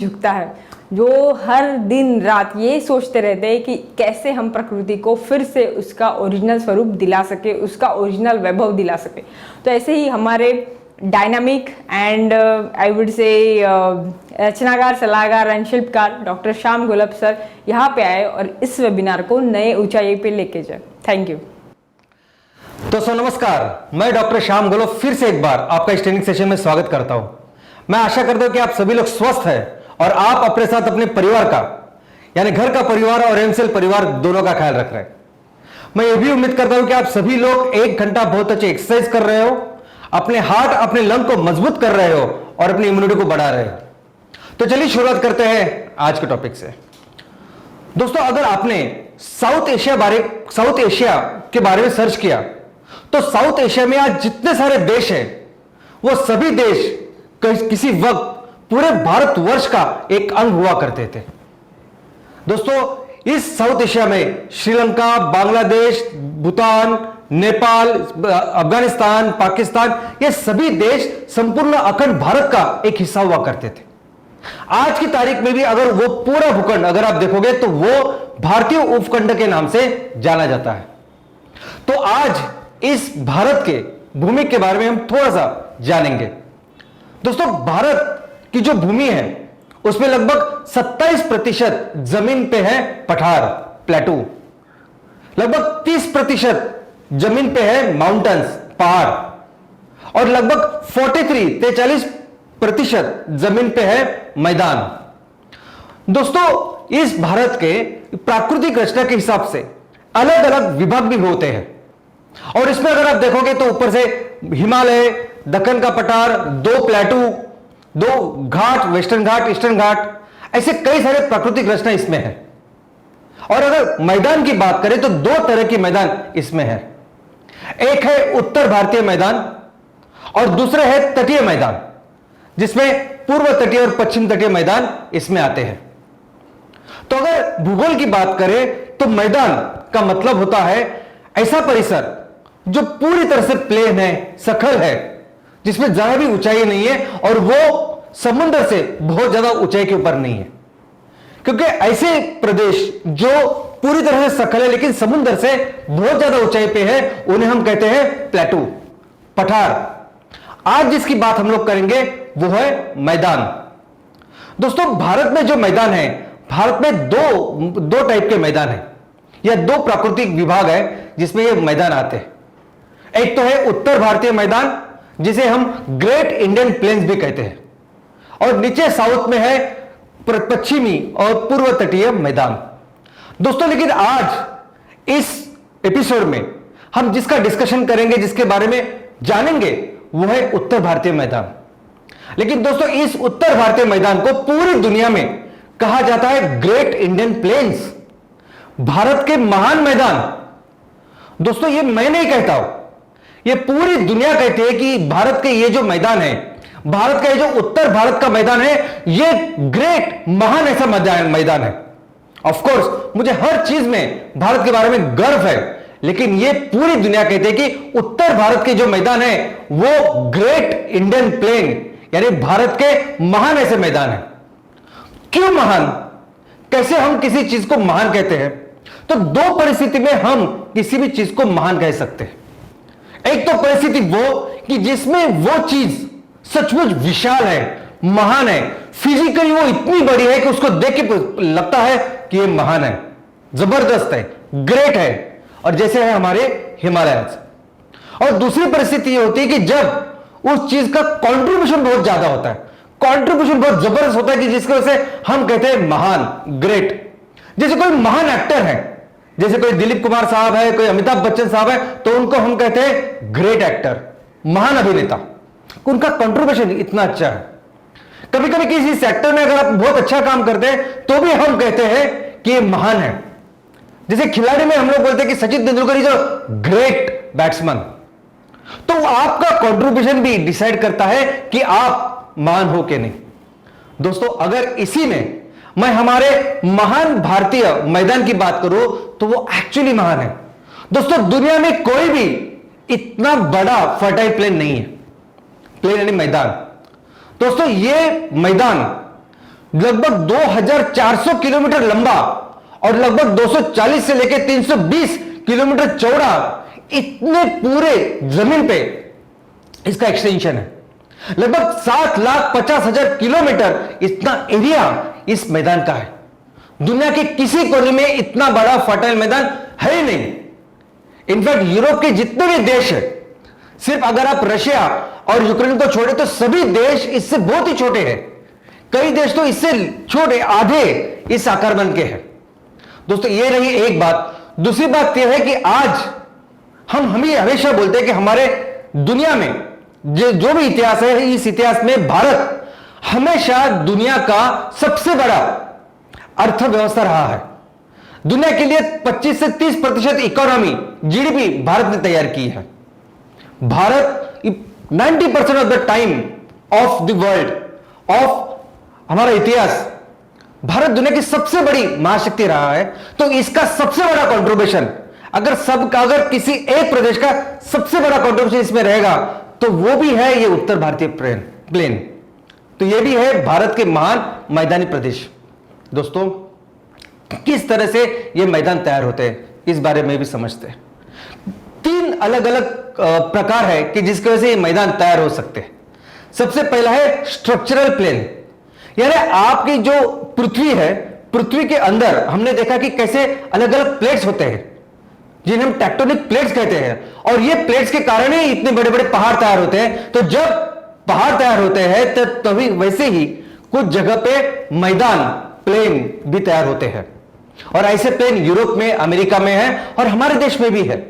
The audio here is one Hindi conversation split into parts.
झुकता है, जो हर दिन रात ये सोचते रहते हैं कि कैसे हम प्रकृति को फिर से उसका ओरिजिनल स्वरूप दिला सके, उसका ओरिजिनल वैभव दिला सके। तो ऐसे ही हमारे dynamic and I would say रचनाकार, सलाहकार एंड शिल्पकार डॉक्टर श्याम गोलब सर यहाँ पे आए और इस वेबिनार को नए ऊंचाई पे लेके जाए। Thank you. दोस्तों नमस्कार, मैं डॉक्टर श्याम गोलब फिर से एक बार आपका इस ट्रेनिंग सेशन में स्वागत करता हूं। मैं आशा करता हूं कि आप सभी लोग स्वस्थ हैं और आप अपने साथ अपने परिवार का, यानी घर का परिवार और एमसेल परिवार दोनों का ख्याल रख रहे हैं। मैं ये भी उम्मीद करता हूं कि आप सभी लोग 1 घंटा बहुत अच्छे एक्सरसाइज कर रहे हो, अपने हार्ट, अपने लंग को मजबूत कर रहे हो और अपनी इम्यूनिटी को बढ़ा रहे हो। तो चलिए शुरुआत करते हैं आज के टॉपिक से। दोस्तों, अगर आपने साउथ एशिया के बारे में सर्च किया तो साउथ एशिया में आज जितने सारे देश हैं वो सभी देश किसी वक्त पूरे भारतवर्ष का एक अंग हुआ करते थे। दोस्तों, इस साउथ एशिया में श्रीलंका, बांग्लादेश, भूटान, नेपाल, अफगानिस्तान, पाकिस्तान, ये सभी देश संपूर्ण अखंड भारत का एक हिस्सा हुआ करते थे। आज की तारीख में भी अगर वो पूरा भूखंड अगर आप देखोगे तो वो भारतीय उपखंड के नाम से जाना जाता है। तो आज इस भारत के भूमि के बारे में हम थोड़ा सा जानेंगे। दोस्तों, भारत की जो भूमि है उसमें लगभग 27% जमीन पे है पठार, प्लेटू। लगभग 30% जमीन पे है माउंटेन्स, पहाड़, और लगभग 43% जमीन पे है मैदान। दोस्तों, इस भारत के प्राकृतिक रचना के हिसाब से अलग अलग विभाग भी होते हैं और इसमें अगर आप देखोगे तो ऊपर से हिमालय, दक्कन का पठार, 2 प्लेटू, 2 घाट, वेस्टर्न घाट, ईस्टर्न घाट, ऐसे कई सारे प्राकृतिक रचना इसमें है। और अगर मैदान की बात करें तो 2 तरह की मैदान इसमें है। एक है उत्तर भारतीय मैदान और दूसरा है तटीय मैदान, जिसमें पूर्व तटीय और पश्चिम तटीय मैदान इसमें आते हैं। तो अगर भूगोल की बात करें तो मैदान का मतलब होता है ऐसा परिसर जो पूरी तरह से प्लेन है, सखल है, जिसमें जरा भी ऊंचाई नहीं है और वो समुद्र से बहुत ज्यादा ऊंचाई के ऊपर नहीं है। क्योंकि ऐसे प्रदेश जो पूरी तरह से सखल है लेकिन समुद्र से बहुत ज्यादा ऊंचाई पे है, उन्हें हम कहते हैं प्लेटू, पठार। आज जिसकी बात हम लोग करेंगे वो है मैदान। दोस्तों, भारत में जो मैदान है, भारत में दो टाइप के मैदान है या 2 प्राकृतिक विभाग है जिसमें ये मैदान आते हैं। एक तो है उत्तर भारतीय मैदान, जिसे हम ग्रेट इंडियन प्लेन्स भी कहते हैं, और नीचे साउथ में है पश्चिमी और पूर्व तटीय मैदान। दोस्तों, लेकिन आज इस एपिसोड में हम जिसका डिस्कशन करेंगे, जिसके बारे में जानेंगे, वो है उत्तर भारतीय मैदान। लेकिन दोस्तों, इस उत्तर भारतीय मैदान को पूरी दुनिया में कहा जाता है ग्रेट इंडियन प्लेन्स, भारत के महान मैदान। दोस्तों, ये मैं नहीं कहता हूं, ये पूरी दुनिया कहती है कि भारत के ये जो मैदान है, भारत का ये जो उत्तर भारत का मैदान है, ये ग्रेट, महान ऐसा मैदान है। ऑफ कोर्स मुझे हर चीज में भारत के बारे में गर्व है, लेकिन ये पूरी दुनिया कहती है कि उत्तर भारत के जो मैदान है वो ग्रेट इंडियन प्लेन, यानी भारत के महान ऐसे मैदान है। क्यों महान? कैसे हम किसी चीज को महान कहते हैं? तो 2 परिस्थिति में हम किसी भी चीज को महान कह सकते हैं। एक तो परिस्थिति वो कि जिसमें वो चीज सचमुच विशाल है, महान है, फिजिकली वो इतनी बड़ी है कि उसको देख के लगता है कि ये महान है, जबरदस्त है, ग्रेट है, और जैसे है हमारे हिमालयस। और दूसरी परिस्थिति ये होती है कि जब उस चीज का कंट्रीब्यूशन बहुत ज्यादा होता है, कंट्रीब्यूशन बहुत जबरदस्त होता है कि जिसकी वजह से हम कहते हैं महान, ग्रेट। जैसे कोई महान एक्टर है, जैसे कोई दिलीप कुमार साहब है, कोई अमिताभ बच्चन साहब है, तो उनको हम कहते हैं ग्रेट एक्टर, महान अभिनेता, उनका कंट्रीब्यूशन इतना अच्छा है। कभी कभी किसी सेक्टर में अगर आप बहुत अच्छा काम करते हैं तो भी हम कहते हैं कि ये महान है। जैसे खिलाड़ी में हम लोग बोलते हैं कि Sachin Tendulkar is a great batsman. तो आपका कंट्रीब्यूशन भी डिसाइड करता है कि आप महान हो कि नहीं। दोस्तों, अगर इसी में मैं हमारे महान भारतीय मैदान की बात करूं तो वो एक्चुअली महान है। दोस्तों, दुनिया में कोई भी इतना बड़ा फर्टाइल प्लेन नहीं है, प्लेन यानी मैदान। दोस्तों, ये मैदान लगभग 2400 किलोमीटर लंबा और लगभग 240 से लेकर 320 किलोमीटर चौड़ा, इतने पूरे जमीन पे इसका एक्सटेंशन है। लगभग 7,50,000 किलोमीटर इतना एरिया इस मैदान का है। दुनिया के किसी कोने में इतना बड़ा फर्टाइल मैदान है ही नहीं। इनफैक्ट यूरोप के जितने भी देश है, सिर्फ अगर आप रशिया और यूक्रेन को छोड़े तो सभी देश इससे बहुत ही छोटे हैं। कई देश तो इससे छोटे, आधे इस आकार के हैं। दोस्तों, ये रही एक बात। दूसरी बात यह है कि आज हम हमेशा बोलते हैं कि हमारे दुनिया में जो भी इतिहास है, इस इतिहास में भारत हमेशा दुनिया का सबसे बड़ा अर्थव्यवस्था रहा है। दुनिया के लिए 25 से 30% इकोनॉमी, जीडीपी भारत ने तैयार की है। Bharat 90% of the time of the world, of हमारा इतिहास, भारत दुनिया की सबसे बड़ी महाशक्ति रहा है। तो इसका सबसे बड़ा कंट्रीब्यूशन, अगर किसी एक प्रदेश का सबसे बड़ा कंट्रीब्यूशन इसमें रहेगा तो वो भी है ये उत्तर भारतीय प्लेन। तो ये भी है भारत के महान मैदानी प्रदेश। दोस्तों, किस तरह से ये मैदान तैयार होते हैं इस बारे में भी समझते हैं। 3 अलग अलग प्रकार है कि जिसकी वजह से ये मैदान तैयार हो सकते हैं। सबसे पहला है स्ट्रक्चरल प्लेन, यानी आपकी जो पृथ्वी है, पृथ्वी के अंदर हमने देखा कि कैसे अलग अलग प्लेट्स होते हैं जिन्हें हम टेक्टोनिक प्लेट्स कहते हैं, और ये प्लेट्स के कारण ही इतने बड़े बड़े पहाड़ तैयार होते हैं। तो जब पहाड़ तैयार होते हैं तो तभी वैसे ही कुछ जगह पे मैदान, प्लेन भी तैयार होते हैं। और ऐसे प्लेन यूरोप में, अमेरिका में है और हमारे देश में भी है।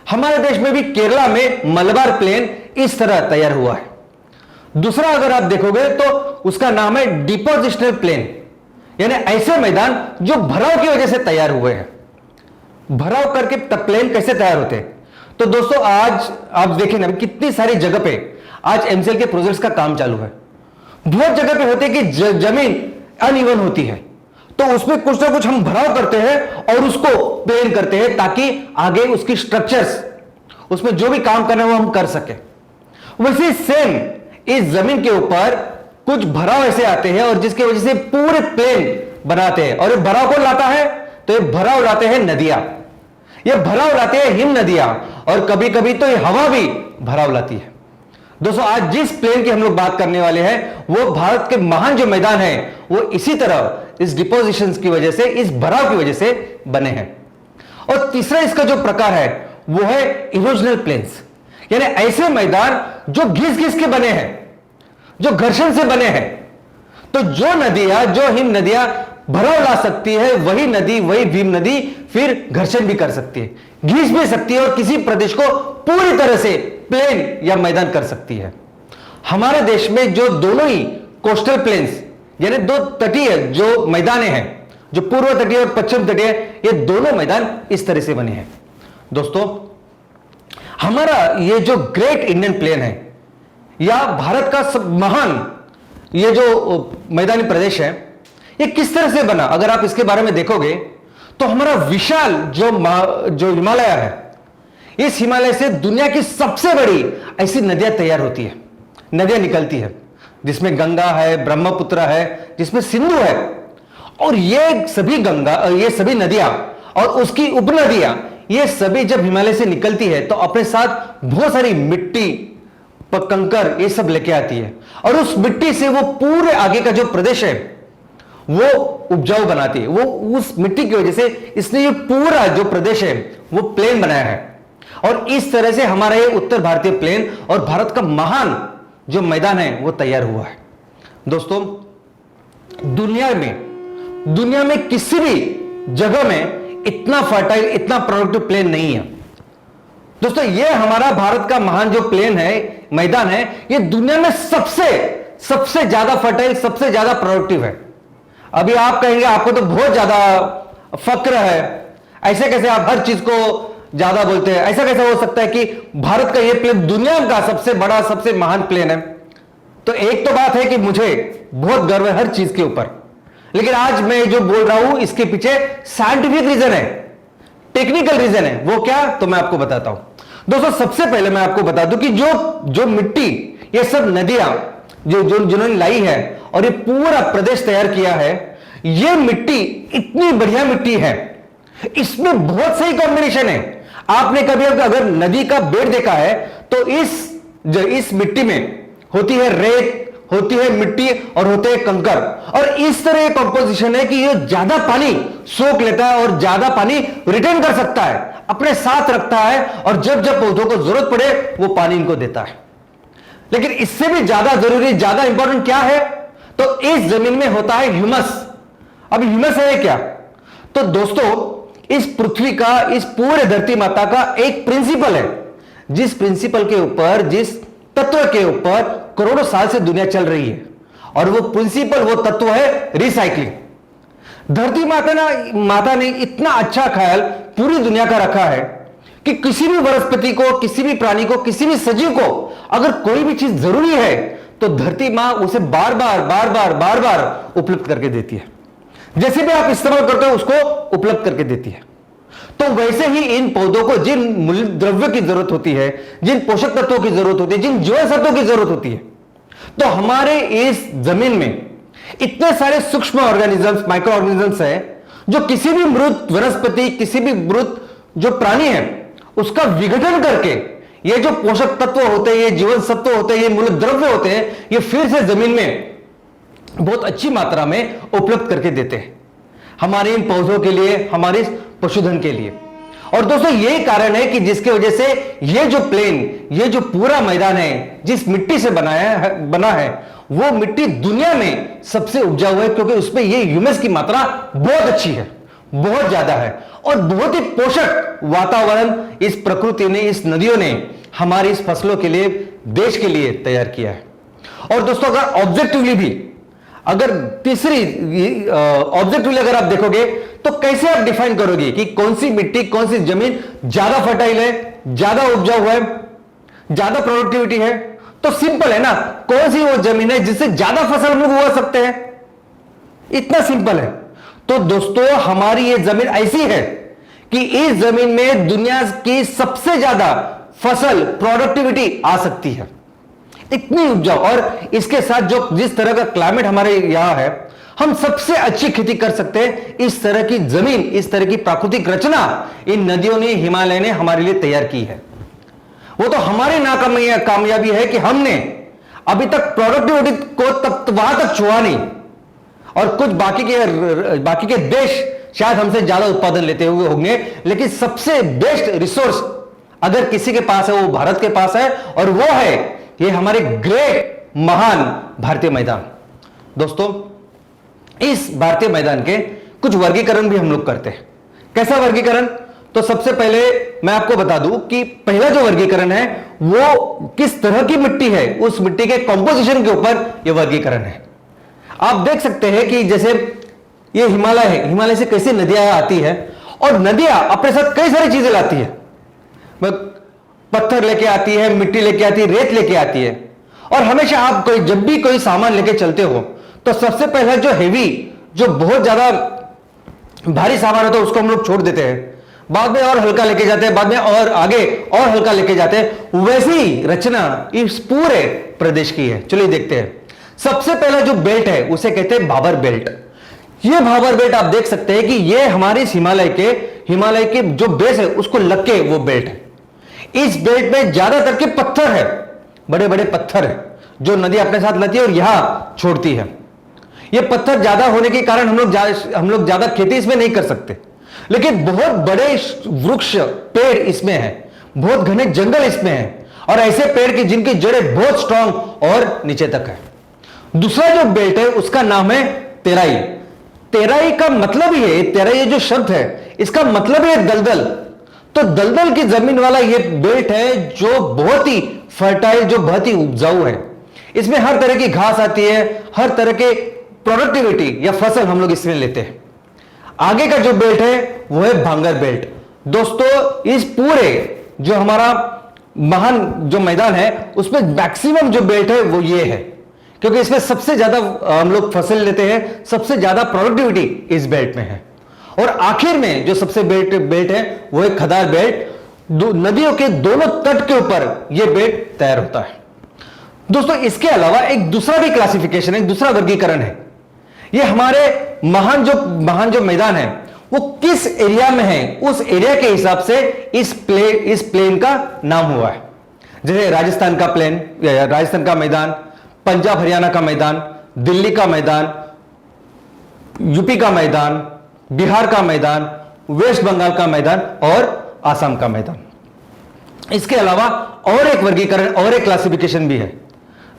हमारे देश में भी केरला में मलबार प्लेन इस तरह तैयार हुआ है। दूसरा अगर आप देखोगे तो उसका नाम है डिपोजिशनल प्लेन, यानी ऐसे मैदान जो भराव की वजह से तैयार हुए हैं। भराव करके प्लेन कैसे तैयार होते हैं? तो दोस्तों, आज आप देखें ना कितनी सारी जगह पे आज एमसीएल के प्रोजेक्ट्स का काम चालू है। बहुत जगह पे होते हैं कि जमीन अनइवन होती है, तो उसमें कुछ ना कुछ हम भराव करते हैं और उसको प्लेन करते हैं ताकि आगे उसकी स्ट्रक्चर्स, उसमें जो भी काम करना है वो हम कर सके। वैसे सेम इस जमीन के ऊपर कुछ भराव ऐसे आते हैं और जिसकी वजह से पूरे प्लेन बनाते हैं। और ये भराव कौन लाता है? तो ये भराव लाते हैं नदियां, ये भराव लाते हैं हिम नदियां, और कभी कभी तो ये हवा भी भराव लाती है। दोस्तों, आज जिस प्लेन की हम लोग बात करने वाले हैं वो भारत के महान जो मैदान है वो इसी तरह इस डिपोजिशंस की वजह से, इस भराव की वजह से बने हैं। और तीसरा इसका जो प्रकार है वो है इरोजनल प्लेन्स, यानी ऐसे मैदान जो घिस घिस के बने हैं, जो घर्षण से बने हैं। तो जो नदियां, जो हिम नदियां भराव ला सकती है, वही नदी, वही भीम नदी फिर घर्षण भी कर सकती है, घिस भी सकती है और किसी प्रदेश को पूरी तरह से प्लेन या मैदान कर सकती है। हमारे देश में जो दोनों ही कोस्टल प्लेन्स, यानी दो तटीय जो मैदाने हैं, जो पूर्व तटीय और पश्चिम तटीय, ये दोनों मैदान इस तरह से बने हैं। दोस्तों, हमारा ये जो ग्रेट इंडियन प्लेन है या भारत का सब महान ये जो मैदानी प्रदेश है, ये किस तरह से बना? अगर आप इसके बारे में देखोगे तो हमारा विशाल जो हिमालय है, इस हिमालय से दुनिया की सबसे बड़ी ऐसी नदियां तैयार होती है, नदियां निकलती है, जिसमें गंगा है, ब्रह्मपुत्र है, जिसमें सिंधु है। और ये सभी गंगा, ये सभी नदियां और उसकी उपनदियां, ये सभी जब हिमालय से निकलती है तो अपने साथ बहुत सारी मिट्टी, कंकर, ये सब लेके आती है। और उस मिट्टी से वो पूरे आगे का जो प्रदेश है वो उपजाऊ बनाती है। वो उस मिट्टी की वजह से इसने ये पूरा जो प्रदेश है वो प्लेन बनाया है। और इस तरह से हमारा ये उत्तर भारतीय प्लेन और भारत का महान जो मैदान है वो तैयार हुआ है। दोस्तों, दुनिया में किसी भी जगह में इतना फर्टाइल, इतना प्रोडक्टिव प्लेन नहीं है। दोस्तों, ये हमारा भारत का महान जो प्लेन है, मैदान है, ये दुनिया में सबसे ज्यादा फर्टाइल, सबसे ज्यादा प्रोडक्टिव है। अभी आप कहेंगे आपको तो बहुत ज्यादा फक्र है, ऐसे कैसे आप हर चीज को ज्यादा बोलते हैं, ऐसा कैसे हो सकता है कि भारत का ये प्लेन दुनिया का सबसे बड़ा, सबसे महान प्लेन है? तो एक तो बात है कि मुझे बहुत गर्व है हर चीज के ऊपर, लेकिन आज मैं जो बोल रहा हूं इसके पीछे साइंटिफिक रीजन है, टेक्निकल रीजन है। वो क्या? तो मैं आपको बताता हूं। दोस्तों, सबसे पहले मैं आपको बता दूं कि जो मिट्टी, ये सब नदियां जिन्होंने लाई है और ये पूरा प्रदेश तैयार किया है, ये मिट्टी इतनी बढ़िया मिट्टी है, इसमें बहुत सही कॉम्बिनेशन है। आपने कभी अगर नदी का बेड देखा है तो इस मिट्टी में होती है रेत, होती है मिट्टी और होते हैं कंकर, और इस तरह का कंपोजिशन है कि ये ज्यादा पानी सोख लेता है और ज्यादा पानी रिटेन कर सकता है, अपने साथ रखता है, और जब जब पौधों को जरूरत पड़े वो पानी इनको देता है। लेकिन इससे भी ज्यादा जरूरी, ज्यादा इंपॉर्टेंट क्या है, तो इस जमीन में होता है ह्यूमस। अब ह्यूमस है क्या? तो दोस्तों, इस पृथ्वी का, इस पूरे धरती माता का एक प्रिंसिपल है, जिस प्रिंसिपल के ऊपर, जिस तत्व के ऊपर करोड़ों साल से दुनिया चल रही है, और वो प्रिंसिपल, वो तत्व है रिसाइकलिंग। धरती माता ने इतना अच्छा ख्याल पूरी दुनिया का रखा है कि किसी भी वनस्पति को, किसी भी प्राणी को, किसी भी सजीव को अगर कोई भी चीज जरूरी है तो धरती मां उसे बार बार उपलब्ध करके देती है। जैसे भी आप इस्तेमाल करते हो उसको उपलब्ध करके देती है। तो वैसे ही इन पौधों को जिन मूल द्रव्य की जरूरत होती है, जिन पोषक तत्वों की जरूरत होती है, जिन जीवन सत्वों की जरूरत होती है, तो हमारे इस जमीन में इतने सारे सूक्ष्म ऑर्गेनिजम्स, माइक्रो ऑर्गेनिजम्स हैं, जो किसी भी मृत वनस्पति, किसी भी मृत जो प्राणी है, उसका विघटन करके ये जो पोषक तत्व होते हैं, ये जीवन सत्व होते हैं, ये मूल द्रव्य होते हैं, ये फिर से जमीन में बहुत अच्छी मात्रा में उपलब्ध करके देते हैं हमारे इन पौधों के लिए, हमारे पशुधन के लिए। और दोस्तों, यही कारण है कि जिसके वजह से ये जो प्लेन, ये जो पूरा मैदान है, जिस मिट्टी से बना है वो मिट्टी दुनिया में सबसे उपजाऊ है, क्योंकि उसमें ये ह्यूमस की मात्रा बहुत अच्छी है, बहुत ज्यादा है, और बहुत ही पोषक वातावरण इस प्रकृति ने, इस नदियों ने हमारी इस फसलों के लिए, देश के लिए तैयार किया है। और दोस्तों, अगर ऑब्जेक्टिवली भी, अगर तीसरी ऑब्जेक्टिवली अगर आप देखोगे तो कैसे आप डिफाइन करोगे कि कौन सी मिट्टी, कौन सी जमीन ज्यादा फर्टाइल है, ज्यादा उपजाऊ है, ज्यादा प्रोडक्टिविटी है? तो सिंपल है ना, कौन सी वो जमीन है जिससे ज्यादा फसल हम लोग उगा सकते हैं? इतना सिंपल है। तो दोस्तों, हमारी ये जमीन ऐसी है कि इस जमीन में दुनिया की सबसे ज्यादा फसल, प्रोडक्टिविटी आ सकती है, इतनी उपजाऊ। और इसके साथ जो जिस तरह का क्लाइमेट हमारे यहां है, हम सबसे अच्छी खेती कर सकते हैं। इस तरह की जमीन, इस तरह की प्राकृतिक रचना इन नदियों ने, हिमालय ने हमारे लिए तैयार की है। वो तो हमारी नाकामयाबी है कि हमने अभी तक प्रोडक्टिविटी को वहां तक छुआ नहीं, और कुछ बाकी के देश शायद हमसे ज्यादा उत्पादन लेते हुए होंगे, लेकिन सबसे बेस्ट रिसोर्स अगर किसी के पास है वो भारत के पास है, और वो है ये हमारे ग्रेट, महान भारतीय मैदान। दोस्तों, इस भारतीय मैदान के कुछ वर्गीकरण भी हम लोग करते हैं। कैसा वर्गीकरण? तो सबसे पहले मैं आपको बता दूं कि पहला जो वर्गीकरण है वो किस तरह की मिट्टी है, उस मिट्टी के कंपोजिशन के ऊपर यह वर्गीकरण है। आप देख सकते हैं कि जैसे ये हिमालय है, हिमालय से कैसे नदियां आती है, और नदियां अपने साथ कई सारी चीजें लाती है। पत्थर लेके आती है, मिट्टी लेके आती है, रेत लेके आती है। और हमेशा आप जब भी कोई सामान लेके चलते हो तो सबसे पहले जो हेवी, जो बहुत ज्यादा भारी सामान होता है उसको हम लोग छोड़ देते हैं, बाद में और हल्का लेके जाते हैं, बाद में और आगे और हल्का लेके जाते हैं। वैसी रचना इस पूरे प्रदेश की है। चलिए देखते हैं। सबसे पहला जो बेल्ट है उसे कहते हैं भाबर बेल्ट। ये भाबर बेल्ट आप देख सकते हैं कि ये हमारे हिमालय के जो बेस है उसको लग के वो बेल्ट है। इस बेल्ट में ज्यादातर के पत्थर है, बड़े बड़े पत्थर है जो नदी अपने साथ लाती है और यहां छोड़ती है। ये पत्थर ज्यादा होने के कारण हम लोग ज्यादा खेती इसमें नहीं कर सकते, लेकिन बहुत बड़े वृक्ष, पेड़ इसमें है, बहुत घने जंगल इसमें है, और ऐसे पेड़ की जिनकी जड़ें बहुत स्ट्रांग और नीचे तक है। दूसरा जो बेल्ट है उसका नाम है तेराई। तेराई का मतलब ही है, तेराई जो शब्द है इसका मतलब है दलदल। तो दलदल की जमीन वाला ये बेल्ट है जो बहुत ही फर्टाइल, जो बहुत ही उपजाऊ है। इसमें हर तरह की घास आती है, हर तरह के प्रोडक्टिविटी या फसल हम लोग इसमें लेते हैं। आगे का जो बेल्ट है वो है भांगर बेल्ट। दोस्तों, इस पूरे जो हमारा महान जो मैदान है उसमें मैक्सिमम जो बेल्ट है वो ये है, क्योंकि इसमें सबसे ज्यादा हम लोग फसल लेते हैं, सबसे ज्यादा प्रोडक्टिविटी इस बेल्ट में है। और आखिर में जो सबसे बेल्ट है वो है खदार बेल्ट। नदियों के दोनों तट के ऊपर यह बेल्ट तैयार होता है। दोस्तों इसके अलावा एक दूसरा भी क्लासिफिकेशन, एक दूसरा वर्गीकरण है। ये हमारे महान जो मैदान है वो किस एरिया में है, उस एरिया के हिसाब से इस प्लेन का नाम हुआ है। जैसे राजस्थान का प्लेन, राजस्थान का मैदान, पंजाब हरियाणा का मैदान, दिल्ली का मैदान, यूपी का मैदान, बिहार का मैदान, वेस्ट बंगाल का मैदान और आसाम का मैदान। इसके अलावा और एक वर्गीकरण और एक क्लासिफिकेशन भी है।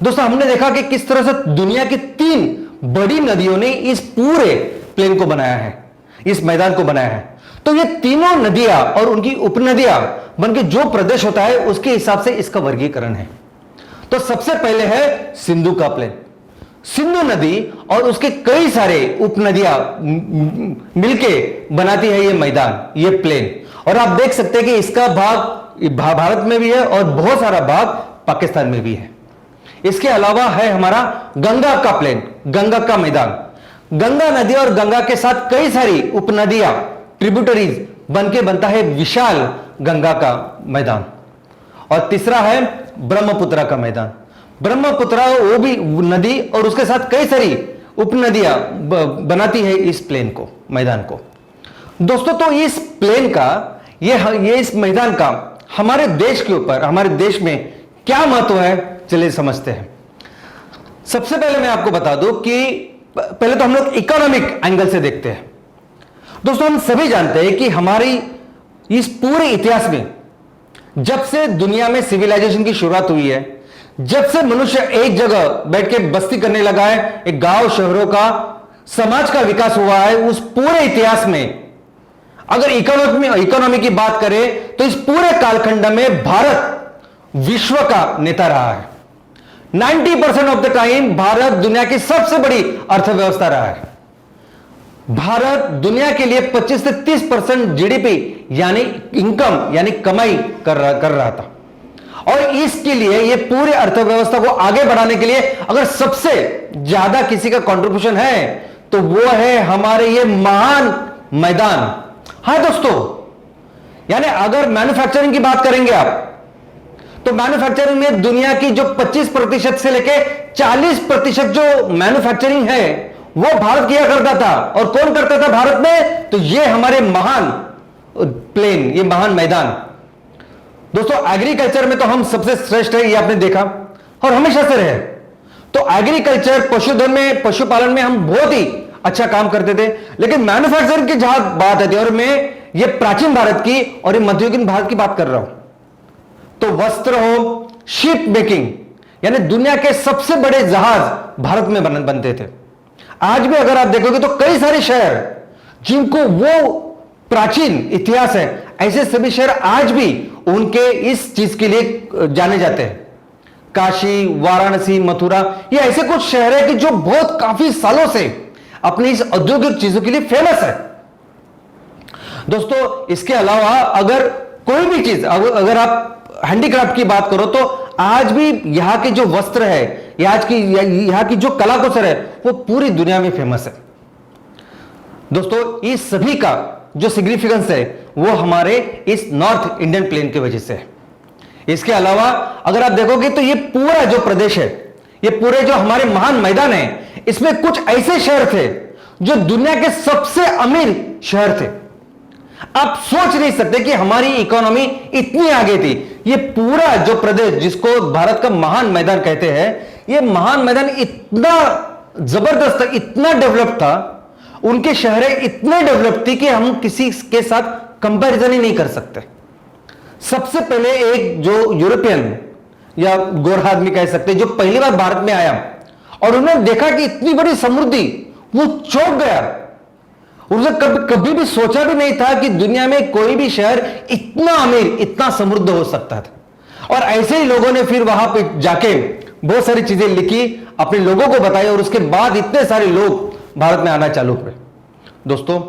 दोस्तों हमने देखा कि किस तरह से दुनिया की 3 बड़ी नदियों ने इस पूरे प्लेन को बनाया है, इस मैदान को बनाया है। तो ये तीनों नदियां और उनकी उपनदियां बनके जो प्रदेश होता है उसके हिसाब से इसका वर्गीकरण है। तो सबसे पहले है सिंधु का प्लेन। सिंधु नदी और उसके कई सारे उपनदियां मिलके बनाती है ये मैदान, ये प्लेन। और आप देख सकते हैं कि इसका भाग भारत में भी है और बहुत सारा भाग पाकिस्तान में भी है। इसके अलावा है हमारा गंगा का प्लेन, गंगा का मैदान। गंगा नदी और गंगा के साथ कई सारी उपनदियां, ट्रिब्यूटरीज बनके बनता है विशाल गंगा का मैदान। और तीसरा है ब्रह्मपुत्र का मैदान। ब्रह्मपुत्र वो भी नदी और उसके साथ कई सारी उपनदियां बनाती है इस प्लेन को, मैदान को। दोस्तों तो इस प्लेन का, ये इस मैदान का हमारे देश के ऊपर, हमारे देश में क्या महत्व है, चलिए समझते हैं। सबसे पहले मैं आपको बता दूं कि पहले तो हम लोग इकोनॉमिक एंगल से देखते हैं। दोस्तों हम सभी जानते हैं कि हमारी इस पूरे इतिहास में जब से दुनिया में सिविलाइजेशन की शुरुआत हुई है, जब से मनुष्य एक जगह बैठ के बस्ती करने लगा है, एक गांव शहरों का, समाज का विकास हुआ है, उस पूरे इतिहास में अगर इकोनॉमी की बात करें तो इस पूरे कालखंड में भारत विश्व का नेता रहा है। 90% ऑफ द टाइम भारत दुनिया की सबसे बड़ी अर्थव्यवस्था रहा है। भारत दुनिया के लिए 25 से 30% जीडीपी यानी इनकम यानी कमाई कर रहा था। और इसके लिए ये पूरी अर्थव्यवस्था को आगे बढ़ाने के लिए अगर सबसे ज्यादा किसी का कंट्रीब्यूशन है तो वो है हमारे ये महान मैदान। हाँ दोस्तों, यानी अगर मैन्युफैक्चरिंग की बात करेंगे आप तो मैन्युफैक्चरिंग में दुनिया की जो 25% से लेके 40% जो मैन्युफैक्चरिंग है वो भारत किया करता था। और कौन करता था भारत में? तो ये हमारे महान प्लेन, ये महान मैदान। दोस्तों एग्रीकल्चर में तो हम सबसे श्रेष्ठ है, ये आपने देखा और हमेशा से रहे। तो एग्रीकल्चर, पशुधन में, पशुपालन में हम बहुत ही अच्छा काम करते थे। लेकिन मैन्युफैक्चरिंग की जहां बात आती है, और मैं ये प्राचीन भारत की और ये मध्ययुगीन भारत की बात कर रहा हूं, तो वस्त्र हो, शिप मेकिंग, यानी दुनिया के सबसे बड़े जहाज भारत में बनते थे। आज भी अगर आप देखोगे तो कई सारे शहर जिनको वो प्राचीन इतिहास है, ऐसे सभी शहर आज भी उनके इस चीज के लिए जाने जाते हैं। काशी, वाराणसी, मथुरा, ये ऐसे कुछ शहर है कि जो बहुत काफी सालों से अपनी इस औद्योगिक चीजों के लिए फेमस है। दोस्तों इसके अलावा अगर कोई भी चीज, अगर आप हैंडीक्राफ्ट की बात करो तो आज भी यहां के जो वस्त्र है, यहां की जो कला कौशल है, वो पूरी दुनिया में फेमस है। दोस्तों इस सभी का जो सिग्निफिकेंस है वो हमारे इस नॉर्थ इंडियन प्लेन की वजह से है। इसके अलावा अगर आप देखोगे तो ये पूरा जो प्रदेश है, ये पूरे जो हमारे महान मैदान है, इसमें कुछ ऐसे शहर थे जो दुनिया के सबसे अमीर शहर थे। आप सोच नहीं सकते कि हमारी इकोनॉमी इतनी आगे थी। ये पूरा जो प्रदेश जिसको भारत का महान मैदान कहते हैं, ये महान मैदान इतना जबरदस्त, इतना डेवलप था, उनके शहरें इतने डेवलप थी कि हम किसी के साथ कंपैरिजन ही नहीं कर सकते। सबसे पहले एक जो यूरोपियन या गोरा आदमी कह सकते जो पहली बार भारत में आया और उन्होंने देखा कि इतनी बड़ी समृद्धि, वो चौंक गया। उसने कभी भी सोचा भी नहीं था कि दुनिया में कोई भी शहर इतना अमीर, इतना समृद्ध हो सकता था। और ऐसे ही लोगों ने फिर वहां पे जाके बहुत सारी चीजें लिखी, अपने लोगों को बताई और उसके बाद इतने सारे लोग भारत में आना चालू हुए। दोस्तों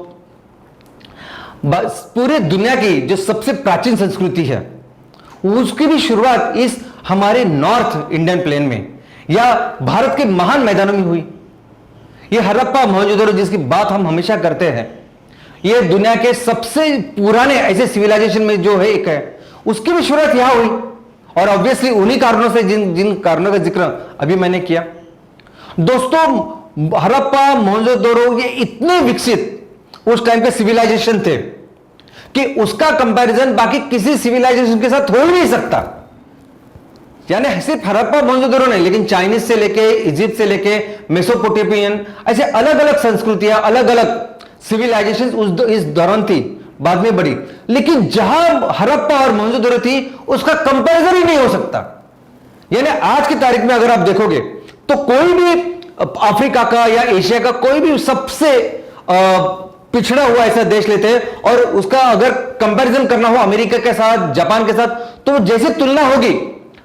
बस पूरे दुनिया की जो सबसे प्राचीन संस्कृति है उसकी भी शुरुआत इस हमारे नॉर्थ इंडियन प्लेन में या भारत के महान मैदानों में हुई। ये हड़प्पा मोहनजोदड़ो जिसकी बात हम हमेशा करते हैं, ये दुनिया के सबसे पुराने ऐसे सिविलाइजेशन में जो है एक है, उसकी भी शुरुआत यहां हुई। और ऑब्वियसली उन्हीं कारणों से जिन जिन कारणों का जिक्र अभी मैंने किया। दोस्तों हड़प्पा मोहनजोदड़ो ये इतने विकसित उस टाइम के सिविलाइजेशन थे कि उसका कंपैरिजन बाकी किसी सिविलाइजेशन के साथ हो ही नहीं सकता। यानी सिर्फ हड़प्पा मोहनजोदड़ो नहीं, लेकिन चाइनीज से लेके, इजिप्ट से लेके, मेसोपोटामियन, ऐसे अलग अलग संस्कृतियां, अलग अलग सिविलाइजेशन इस दौरान थी, बाद में बढ़ी। लेकिन जहां हड़प्पा और मोहनजोदड़ो थी उसका कंपैरिजन ही नहीं हो सकता। यानी आज की तारीख में अगर आप देखोगे तो कोई भी अफ्रीका का या एशिया का कोई भी सबसे पिछड़ा हुआ ऐसा देश लेते हैं और उसका अगर कंपैरिजन करना हो अमेरिका के साथ, जापान के साथ, तो जैसे तुलना होगी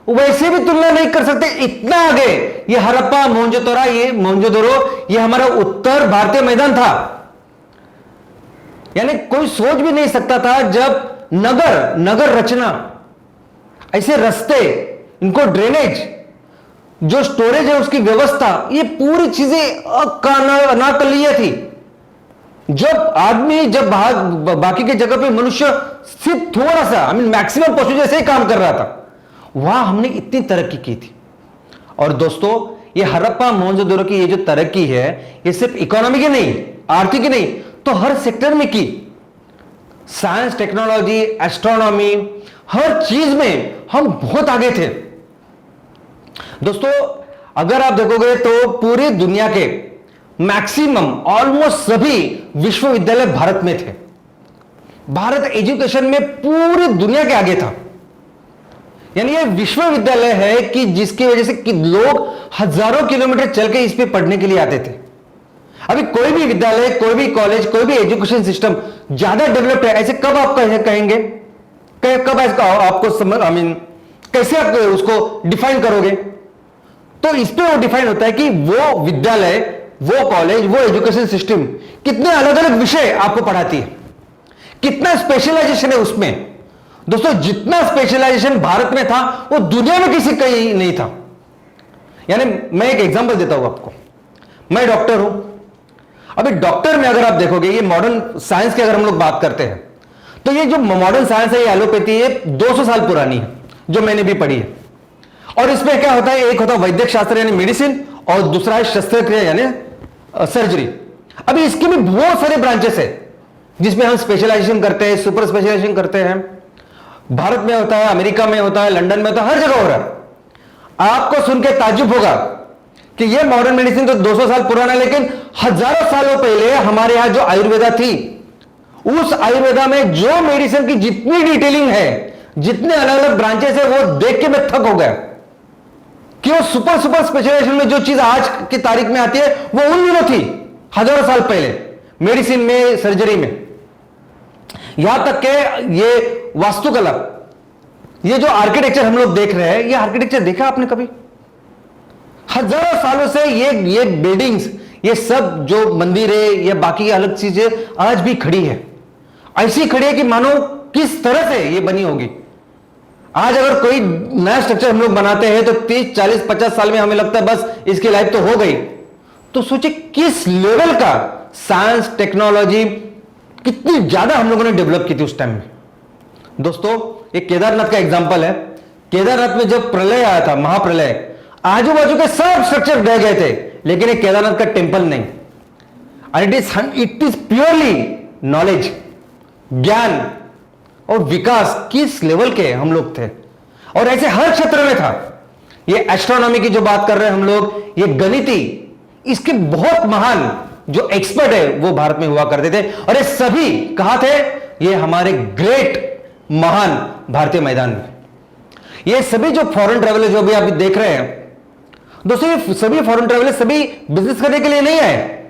वैसे भी तुलना नहीं कर सकते, इतना आगे ये हड़प्पा मोहनजोदड़ो ये हमारा उत्तर भारतीय मैदान था। यानी कोई सोच भी नहीं सकता था जब नगर रचना, ऐसे रास्ते, इनको ड्रेनेज, जो स्टोरेज है उसकी व्यवस्था, ये पूरी चीजें अनाकलीय थी। जब बाकी के जगह पे मनुष्य सिर्फ थोड़ा सा मैक्सिमम पशु जैसे ही काम कर रहा था, वहां हमने इतनी तरक्की की थी। और दोस्तों ये हड़प्पा मोहनजोदड़ो की ये जो तरक्की है ये सिर्फ इकोनॉमी की नहीं, आर्थिक की नहीं, तो हर सेक्टर में की। साइंस, टेक्नोलॉजी, एस्ट्रोनॉमी, हर चीज में हम बहुत आगे थे। दोस्तों अगर आप देखोगे तो पूरी दुनिया के मैक्सिमम ऑलमोस्ट सभी विश्वविद्यालय भारत में थे। भारत एजुकेशन में पूरी दुनिया के आगे था। यानी ये विश्वविद्यालय है कि जिसकी वजह से कि लोग हजारों किलोमीटर चल के इस पे पढ़ने के लिए आते थे। अभी कोई भी विद्यालय, कोई भी कॉलेज, कोई भी एजुकेशन सिस्टम ज्यादा डेवलप्ड है ऐसे कब आप कहेंगे? कब आपको कैसे आप उसको डिफाइन करोगे? तो इस पे वो डिफाइन होता है कि वो विद्यालय, वो कॉलेज, वो एजुकेशन सिस्टम कितने अलग अलग विषय आपको पढ़ाती है, कितना स्पेशलाइजेशन है उसमें। दोस्तों जितना स्पेशलाइजेशन भारत में था वो दुनिया में किसी कहीं नहीं था। यानी मैं एक एग्जांपल देता हूं आपको। मैं डॉक्टर हूं। अभी डॉक्टर में अगर आप देखोगे, ये मॉडर्न साइंस की अगर हम लोग बात करते हैं तो ये जो मॉडर्न साइंस है, ये एलोपैथी है, 200 साल पुरानी है, जो मैंने भी पढ़ी है। और इसमें क्या होता है, एक होता है वैद्यक शास्त्र यानी मेडिसिन, और दूसरा है शस्त्रक्रिया यानी सर्जरी। अभी इसकी भी बहुत सारे ब्रांचेस है जिसमें हम स्पेशलाइजेशन करते हैं, सुपर स्पेशलाइजेशन करते हैं। भारत में होता है, अमेरिका में होता है, लंदन में होता है, हर जगह हो रहा है। आपको सुन के ताज्जुब होगा कि ये मॉडर्न मेडिसिन तो 200 साल पुराना है, लेकिन हजारों सालों पहले हमारे यहां जो आयुर्वेदा थी, उस आयुर्वेदा में जो मेडिसिन की जितनी डिटेलिंग है, जितने अलग अलग ब्रांचेस है, वो देख के मैं थक हो गया कि वो सुपर स्पेशलाइजेशन में जो चीज आज की तारीख में आती है वो उन दिनों थी, हजारों साल पहले, मेडिसिन में, सर्जरी में। यहां तक के ये वास्तुकला, ये जो आर्किटेक्चर हम लोग देख रहे हैं, ये आर्किटेक्चर देखा आपने कभी? हजारों सालों से ये बिल्डिंग्स, ये सब जो मंदिर है या बाकी अलग चीजें आज भी खड़ी है। ऐसी खड़ी है कि मानो किस तरह से ये बनी होगी। आज अगर कोई नया स्ट्रक्चर हम लोग बनाते हैं तो 30, 40, 50 साल में हमें लगता है बस इसकी लाइफ तो हो गई। तो सोचिए किस लेवल का साइंस, टेक्नोलॉजी कितनी ज्यादा हम लोगों ने डेवलप की थी उस टाइम में। दोस्तों एक केदारनाथ का एग्जांपल है। केदारनाथ में जब प्रलय आया था, महाप्रलय, आजू बाजू के सब स्ट्रक्चर ढह गए थे, लेकिन एक केदारनाथ का टेंपल नहीं। इट इज प्योरली नॉलेज, ज्ञान और विकास किस लेवल के हम लोग थे, और ऐसे हर क्षेत्र में था। ये एस्ट्रोनॉमी की जो बात कर रहे हैं हम लोग, ये गणिती, इसके बहुत महान जो एक्सपर्ट है वो भारत में हुआ करते थे। और ये सभी कहां थे? ये हमारे ग्रेट महान भारतीय मैदान में। ये सभी जो फॉरेन ट्रैवलर जो भी आप देख रहे हैं दोस्तों, ये सभी फॉरेन ट्रैवलर सभी बिजनेस करने के लिए नहीं आए।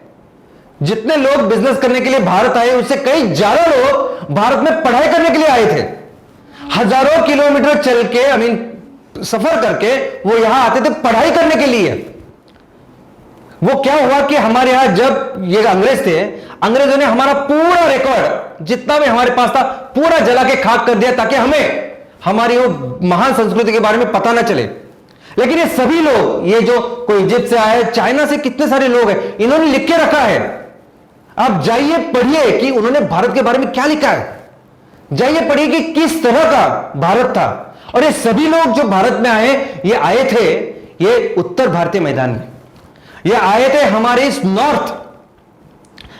जितने लोग बिजनेस करने के लिए भारत आए, उससे कई ज्यादा लोग भारत में पढ़ाई करने के लिए आए थे। हजारों किलोमीटर चल के सफर करके वो यहां आते थे पढ़ाई करने के लिए। वो क्या हुआ कि हमारे यहां जब ये अंग्रेज थे, अंग्रेजों ने हमारा पूरा रिकॉर्ड जितना भी हमारे पास था पूरा जला के खाक कर दिया, ताकि हमें हमारी वो महान संस्कृति के बारे में पता ना चले। लेकिन ये सभी लोग, ये जो कोई इजिप्ट से आए, चाइना से कितने सारे लोग हैं, इन्होंने लिख के रखा है। आप जाइए पढ़िए कि उन्होंने भारत के बारे में क्या लिखा है। जाइए पढ़िए कि किस तरह का भारत था। और ये सभी लोग जो भारत में आए, ये आए थे ये उत्तर भारतीय मैदान में, ये आए थे हमारे इस नॉर्थ,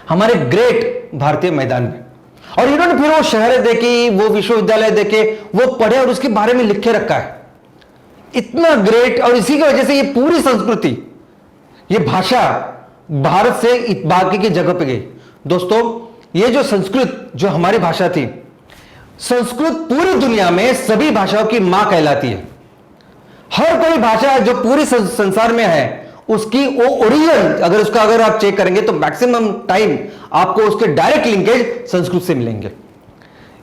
हमारे ग्रेट भारतीय मैदान में। और इन्होंने फिर वो शहरें देखी, वो विश्वविद्यालय देखे, वो पढ़े और उसके बारे में लिख के रखा है, इतना ग्रेट। और इसी की वजह से ये पूरी संस्कृति, ये भाषा भारत से बाकी की जगह पे गई। दोस्तों, ये जो संस्कृत, जो हमारी भाषा थी, संस्कृत पूरी दुनिया में सभी भाषाओं की मां कहलाती है। हर कोई भाषा जो पूरी संसार में है, उसकी वो ओरिजिन अगर आप चेक करेंगे तो मैक्सिमम टाइम आपको उसके डायरेक्ट लिंकेज संस्कृत से मिलेंगे।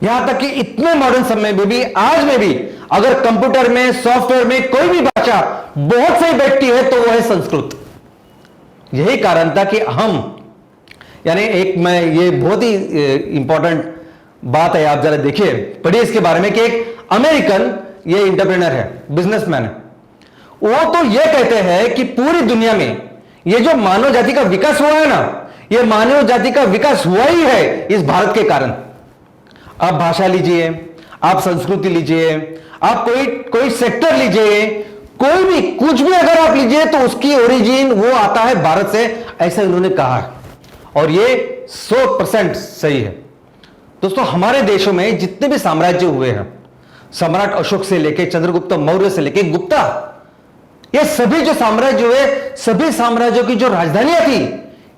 यहां तक कि इतने मॉडर्न समय में भी, आज में भी, अगर कंप्यूटर में, सॉफ्टवेयर में कोई भी भाषा बहुत सही बैठती है तो वो है संस्कृत। यही कारण था कि हम, यानी मैं ये बहुत ही इंपॉर्टेंट बात है, आप जरा देखिए, पढ़िए इसके बारे में कि एक अमेरिकन ये इंटरप्रेनर है, बिजनेसमैन है, वो तो ये कहते हैं कि पूरी दुनिया में ये जो मानव जाति का विकास हुआ है ना, ये मानव जाति का विकास हुआ ही है इस भारत के कारण। आप भाषा लीजिए, आप संस्कृति लीजिए, आप कोई सेक्टर लीजिए, कोई भी कुछ भी अगर आप लीजिए तो उसकी ओरिजिन वो आता है भारत से, ऐसा इन्होंने कहा है। और ये 100% सही है। दोस्तों, हमारे देशों में जितने भी साम्राज्य हुए हैं, सम्राट अशोक से लेके चंद्रगुप्त मौर्य से लेके गुप्ता, ये सभी जो साम्राज्य हुए, सभी साम्राज्यों की जो राजधानियां थी,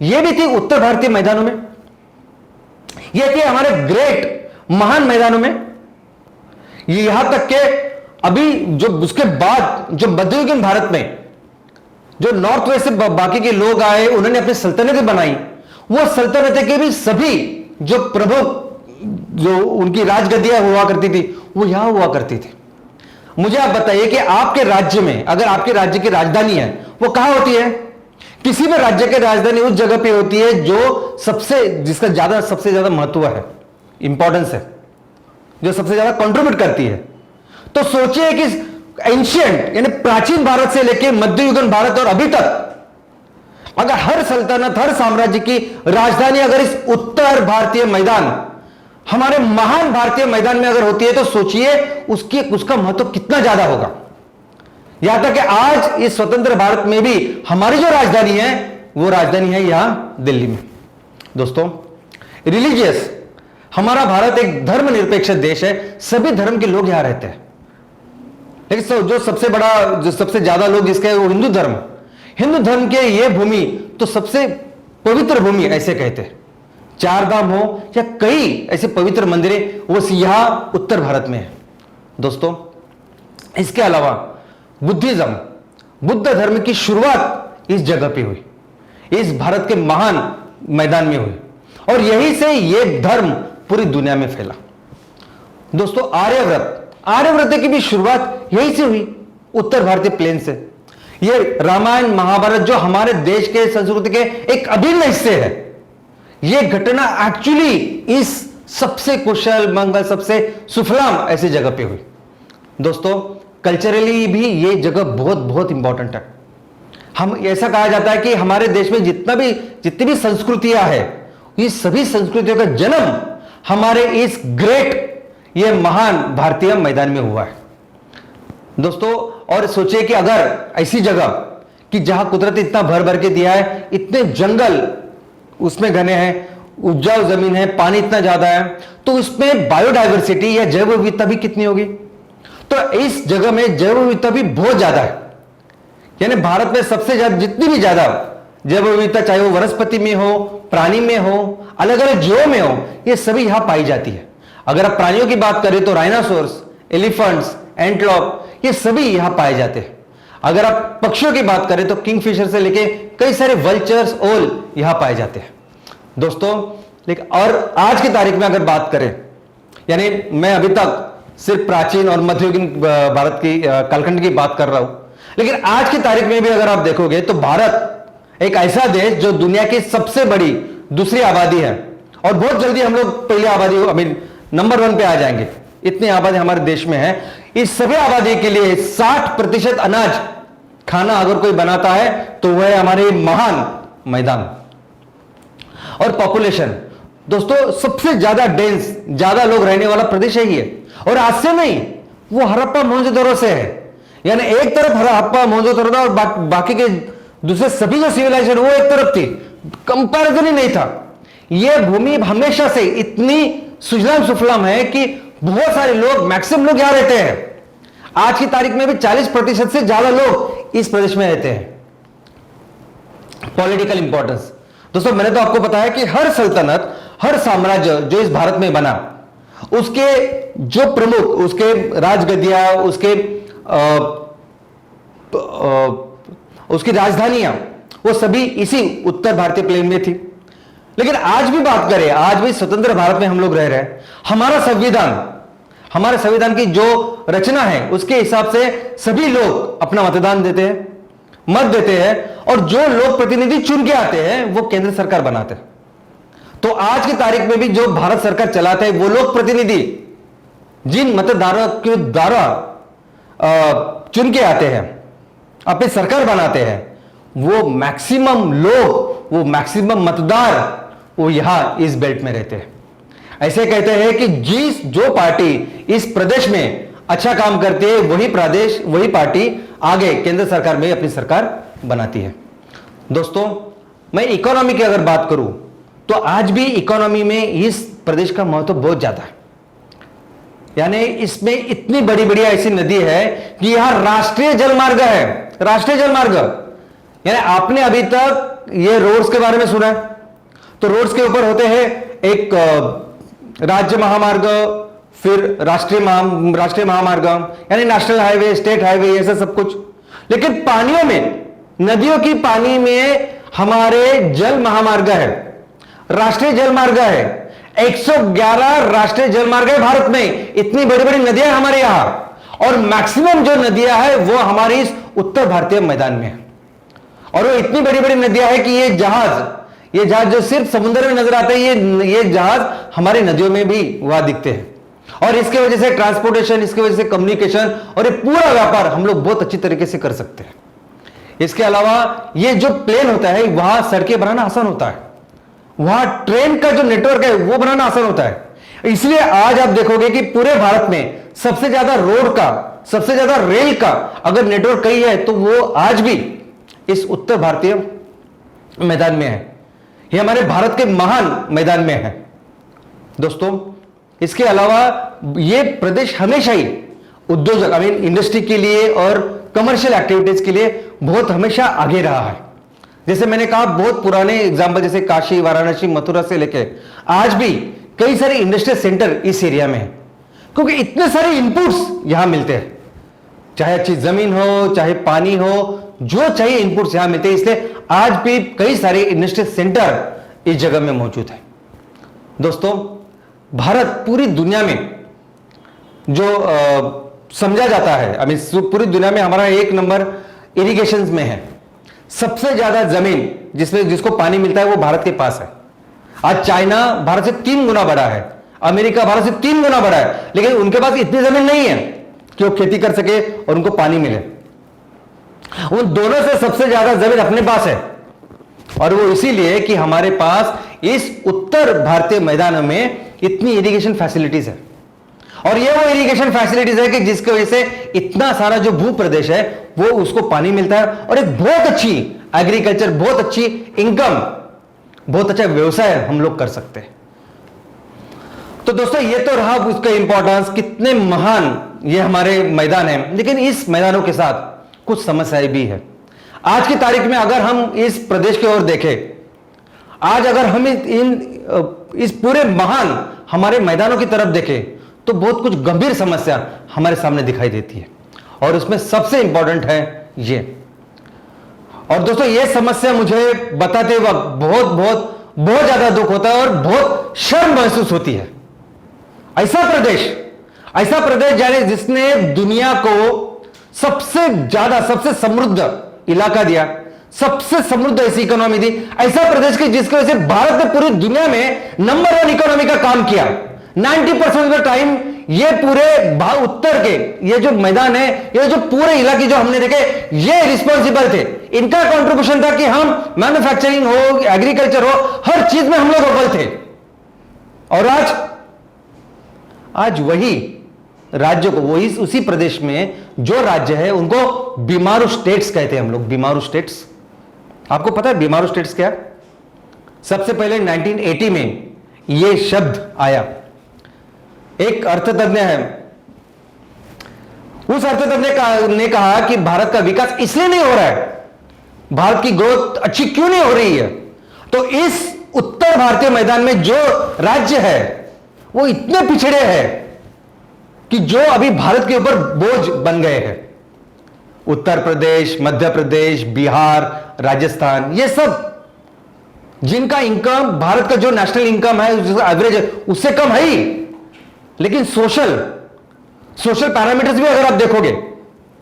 ये भी थी उत्तर भारतीय मैदानों में, ये थी हमारे ग्रेट महान मैदानों में। ये यहां तक के अभी जो उसके बाद जो मध्ययुगीन भारत में जो नॉर्थ वेस्ट से बाकी के लोग आए, उन्होंने अपनी सल्तनतें बनाई, वो सल्तनतें के भी सभी जो प्रभु, जो उनकी राजगद्दियां हुआ करती थी, वो यहां हुआ करती थी। मुझे आप बताइए कि आपके राज्य में अगर आपके राज्य की राजधानी है, वो कहां होती है? किसी भी राज्य की राजधानी उस जगह पे होती है जो जिसका सबसे ज्यादा महत्व है, इंपॉर्टेंस है, जो सबसे ज्यादा कंट्रीब्यूट करती है। तो सोचिए कि एंशिएंट यानी प्राचीन भारत से लेकर मध्ययुगीन भारत और अभी तक अगर हर सल्तनत, हर साम्राज्य की राजधानी अगर इस उत्तर भारतीय मैदान, हमारे महान भारतीय मैदान में अगर होती है, तो सोचिए उसका महत्व कितना ज्यादा होगा। यहां तक कि आज इस स्वतंत्र भारत में भी हमारी जो राजधानी है, वो राजधानी है यहां दिल्ली में। दोस्तों, रिलीजियस, हमारा भारत एक धर्मनिरपेक्ष देश है, सभी धर्म के लोग यहां रहते हैं। लेकिन जो सबसे ज्यादा लोग जिसके वो हिंदू धर्म के ये भूमि तो सबसे पवित्र भूमि ऐसे कहते हैं। चार धाम हो या कई ऐसे पवित्र मंदिरें, वो यहां उत्तर भारत में है। दोस्तों, इसके अलावा बुद्धिज्म, बुद्ध धर्म की शुरुआत इस जगह पे हुई, इस भारत के महान मैदान में हुई, और यहीं से यह धर्म पूरी दुनिया में फैला। दोस्तों, आर्यव्रत की भी शुरुआत यहीं से हुई, उत्तर भारतीय प्लेन से। यह रामायण महाभारत जो हमारे देश के संस्कृति के एक अभिन्न हिस्से है, यह घटना एक्चुअली इस सबसे कुशल मंगल, सबसे सुफलाम ऐसी जगह पे हुई। दोस्तों, कल्चरली भी ये जगह बहुत बहुत इंपॉर्टेंट है। हम ऐसा कहा जाता है कि हमारे देश में जितनी भी संस्कृतियां हैं, ये सभी संस्कृतियों का जन्म हमारे इस ग्रेट, ये महान भारतीय मैदान में हुआ है। दोस्तों, और सोचिए कि अगर ऐसी जगह कि जहां कुदरत इतना भर भर के दिया है, इतने जंगल उसमें घने हैं, उपजाऊ जमीन है, पानी इतना ज्यादा है, तो उसमें बायोडाइवर्सिटी या जैव विविधता भी कितनी होगी। तो इस जगह में जैव विविधता भी बहुत ज्यादा है। यानी भारत में सबसे ज्यादा, जितनी भी ज्यादा जैव विविधता, चाहे वो वनस्पति में हो, प्राणी में हो, अलग अलग जीवों में हो, ये सभी यहां पाई जाती है। अगर आप प्राणियों की बात करें तो राइनासोर्स, एलिफेंट्स, एंटलॉप, ये सभी यहां पाए जाते हैं। अगर आप पक्षियों की बात करें तो किंगफिशर से लेके कई सारे वल्चर्स, ओल यहां पाए जाते हैं। दोस्तों, लेकिन और आज की तारीख में अगर बात करें, यानी मैं अभी तक सिर्फ प्राचीन और मध्ययुगीन भारत की कालखंड की बात कर रहा हूं, लेकिन आज की तारीख में भी अगर आप देखोगे तो भारत एक ऐसा देश जो दुनिया की सबसे बड़ी दूसरी आबादी है, और बहुत जल्दी हम लोग पहले आबादी नंबर 1 पे आ जाएंगे। इतनी आबादी हमारे देश में है। इस सभी आबादी के लिए 60% अनाज खाना अगर कोई बनाता है तो वह है हमारे महान मैदान। और पॉपुलेशन, दोस्तों, सबसे ज्यादा डेंस, ज्यादा लोग रहने वाला प्रदेश यही है। और आज से नहीं, वो हड़प्पा मोहनजोदड़ो से है। यानी एक तरफ हड़प्पा मोहनजोदड़ो और बाकी के दूसरे सभी जो सिविलाइजेशन वो एक तरफ थी, कंपैरिजन ही नहीं था। ये भूमि हमेशा से इतनी सुजलाम सुफलाम है कि बहुत सारे लोग, मैक्सिमम लोग यहां रहते हैं। आज की तारीख में भी 40% से ज्यादा लोग इस प्रदेश में रहते हैं। पॉलिटिकल इंपॉर्टेंस दोस्तों, मैंने तो आपको बताया कि हर सल्तनत, हर साम्राज्य जो इस भारत में बना, उसके जो प्रमुख, उसके राजगद्दियां, उसकी राजधानियां, वो सभी इसी उत्तर भारतीय प्लेन में थी। लेकिन आज भी बात करें, आज भी स्वतंत्र भारत में हम लोग रह रहे हैं। हमारे संविधान की जो रचना है उसके हिसाब से सभी लोग अपना मतदान देते हैं, मत देते हैं, और जो लोग प्रतिनिधि चुन के आते हैं वो केंद्र सरकार बनाते हैं। तो आज की तारीख में भी जो भारत सरकार चलाते हैं वो लोग प्रतिनिधि जिन मतदारों के द्वारा चुन के आते हैं, अपनी सरकार बनाते हैं, वो मैक्सिमम लोग, वो मैक्सिमम मतदार वो यहां इस बेल्ट में रहते हैं। ऐसे कहते हैं कि जो पार्टी इस प्रदेश में अच्छा काम करती है वही पार्टी आगे केंद्र सरकार में अपनी सरकार बनाती है। दोस्तों, मैं इकोनॉमी की अगर बात करूं तो आज भी इकोनॉमी में इस प्रदेश का महत्व बहुत ज्यादा है। यानी इसमें इतनी बड़ी बड़ी ऐसी नदी है कि यहां राष्ट्रीय जलमार्ग है, राष्ट्रीय जलमार्ग। यानी आपने अभी तक ये रोड्स के बारे में सुना है, तो रोड्स के ऊपर होते हैं एक राज्य महामार्ग, फिर राष्ट्रीय महामार्ग, यानी नेशनल हाईवे, स्टेट हाईवे, ऐसा सब कुछ। लेकिन पानियों में, नदियों की पानी में हमारे जल महामार्ग है, राष्ट्रीय जलमार्ग है। 111 राष्ट्रीय जलमार्ग है भारत में। इतनी बड़ी बड़ी नदियां हमारे यहां, और मैक्सिमम जो नदियां है वो हमारे इस उत्तर भारतीय मैदान में है। और वो इतनी बड़ी बड़ी नदियां है कि ये जहाज जो सिर्फ समुद्र में नजर आते हैं, ये जहाज हमारी नदियों में भी वहां दिखते हैं। और इसके वजह से ट्रांसपोर्टेशन, इसकी वजह से कम्युनिकेशन और ये पूरा व्यापार हम लोग बहुत अच्छी तरीके से कर सकते हैं। इसके अलावा ये जो प्लेन होता है, वहां सड़कें बनाना आसान होता है, वहां ट्रेन का जो नेटवर्क है वो बनाना आसान होता है। इसलिए आज आप देखोगे कि पूरे भारत में सबसे ज्यादा रोड का, सबसे ज्यादा रेल का अगर नेटवर्क कहीं है तो वो आज भी इस उत्तर भारतीय मैदान में है। ये हमारे भारत के महान मैदान में है। दोस्तों, इसके अलावा ये प्रदेश हमेशा ही उद्योजक, इंडस्ट्री के लिए और कमर्शियल एक्टिविटीज के लिए बहुत हमेशा आगे रहा है। जैसे मैंने कहा, बहुत पुराने एग्जाम्पल जैसे काशी, वाराणसी, मथुरा से लेके आज भी कई सारे इंडस्ट्रियल सेंटर इस एरिया में है, क्योंकि इतने सारे इनपुट्स यहां मिलते हैं। चाहे अच्छी जमीन हो, चाहे पानी हो, जो चाहिए इनपुट्स यहां मिलते हैं। इसलिए आज भी कई सारे इंडस्ट्रियल सेंटर इस जगह में मौजूद है। दोस्तों, भारत पूरी दुनिया में जो समझा जाता है, पूरी दुनिया में हमारा 1 नंबर इरिगेशन में है। सबसे ज्यादा जमीन जिसको पानी मिलता है वो भारत के पास है। आज चाइना भारत से 3 गुना बड़ा है, अमेरिका भारत से 3 गुना बड़ा है, लेकिन उनके पास इतनी जमीन नहीं है कि वो खेती कर सके और उनको पानी मिले। उन दोनों से सबसे ज्यादा जमीन अपने पास है, और वो इसीलिए कि हमारे पास इस उत्तर भारतीय मैदान में इतनी इरिगेशन फैसिलिटीज है। और ये वो इरिगेशन फैसिलिटीज है कि जिसकी वजह से इतना सारा जो भू प्रदेश है वो उसको पानी मिलता है, और एक बहुत अच्छी एग्रीकल्चर, बहुत अच्छी इनकम, बहुत अच्छा व्यवसाय हम लोग कर सकते हैं। तो दोस्तों, ये तो रहा उसका इंपॉर्टेंस, कितने महान ये हमारे मैदान है। लेकिन इस मैदानों के साथ कुछ समस्याएं भी है। आज की तारीख में अगर हम इस प्रदेश की ओर देखें, आज अगर हम इस पूरे महान हमारे मैदानों की तरफ देखें तो बहुत कुछ गंभीर समस्या हमारे सामने दिखाई देती है, और उसमें सबसे इंपॉर्टेंट है ये। और दोस्तों, ये समस्या मुझे बताते वक्त बहुत बहुत बहुत ज्यादा दुख होता है और बहुत शर्म महसूस होती है। ऐसा प्रदेश जाने जिसने दुनिया को सबसे ज्यादा, सबसे समृद्ध इलाका दिया, सबसे समृद्ध ऐसी इकोनॉमी दी, ऐसा प्रदेश की जिसकी वजह से भारत ने पूरी दुनिया में नंबर 1 इकोनॉमी का काम किया। 90% ऑफ द टाइम ये पूरे उत्तर के ये जो मैदान है, ये जो पूरे इलाके जो हमने देखे, ये रिस्पॉन्सिबल थे। इनका कंट्रीब्यूशन था कि हम मैन्युफैक्चरिंग हो, एग्रीकल्चर हो, हर चीज में हम लोग अव्वल थे। और आज वही राज्य को, वो उसी प्रदेश में जो राज्य है उनको बीमारू स्टेट्स कहते हैं हम लोग, बीमारू स्टेट्स। आपको पता है बीमारू स्टेट्स क्या? सबसे पहले 1980 में यह शब्द आया। एक अर्थतज्ञ है, उस अर्थतज्ञ ने कहा कि भारत का विकास इसलिए नहीं हो रहा है, भारत की ग्रोथ अच्छी क्यों नहीं हो रही है, तो इस उत्तर भारतीय मैदान में जो राज्य है वो इतने पिछड़े हैं कि जो अभी भारत के ऊपर बोझ बन गए हैं। उत्तर प्रदेश, मध्य प्रदेश, बिहार, राजस्थान, ये सब जिनका इनकम भारत का जो नेशनल इनकम है एवरेज है उससे कम है ही, लेकिन सोशल पैरामीटर्स भी अगर आप देखोगे,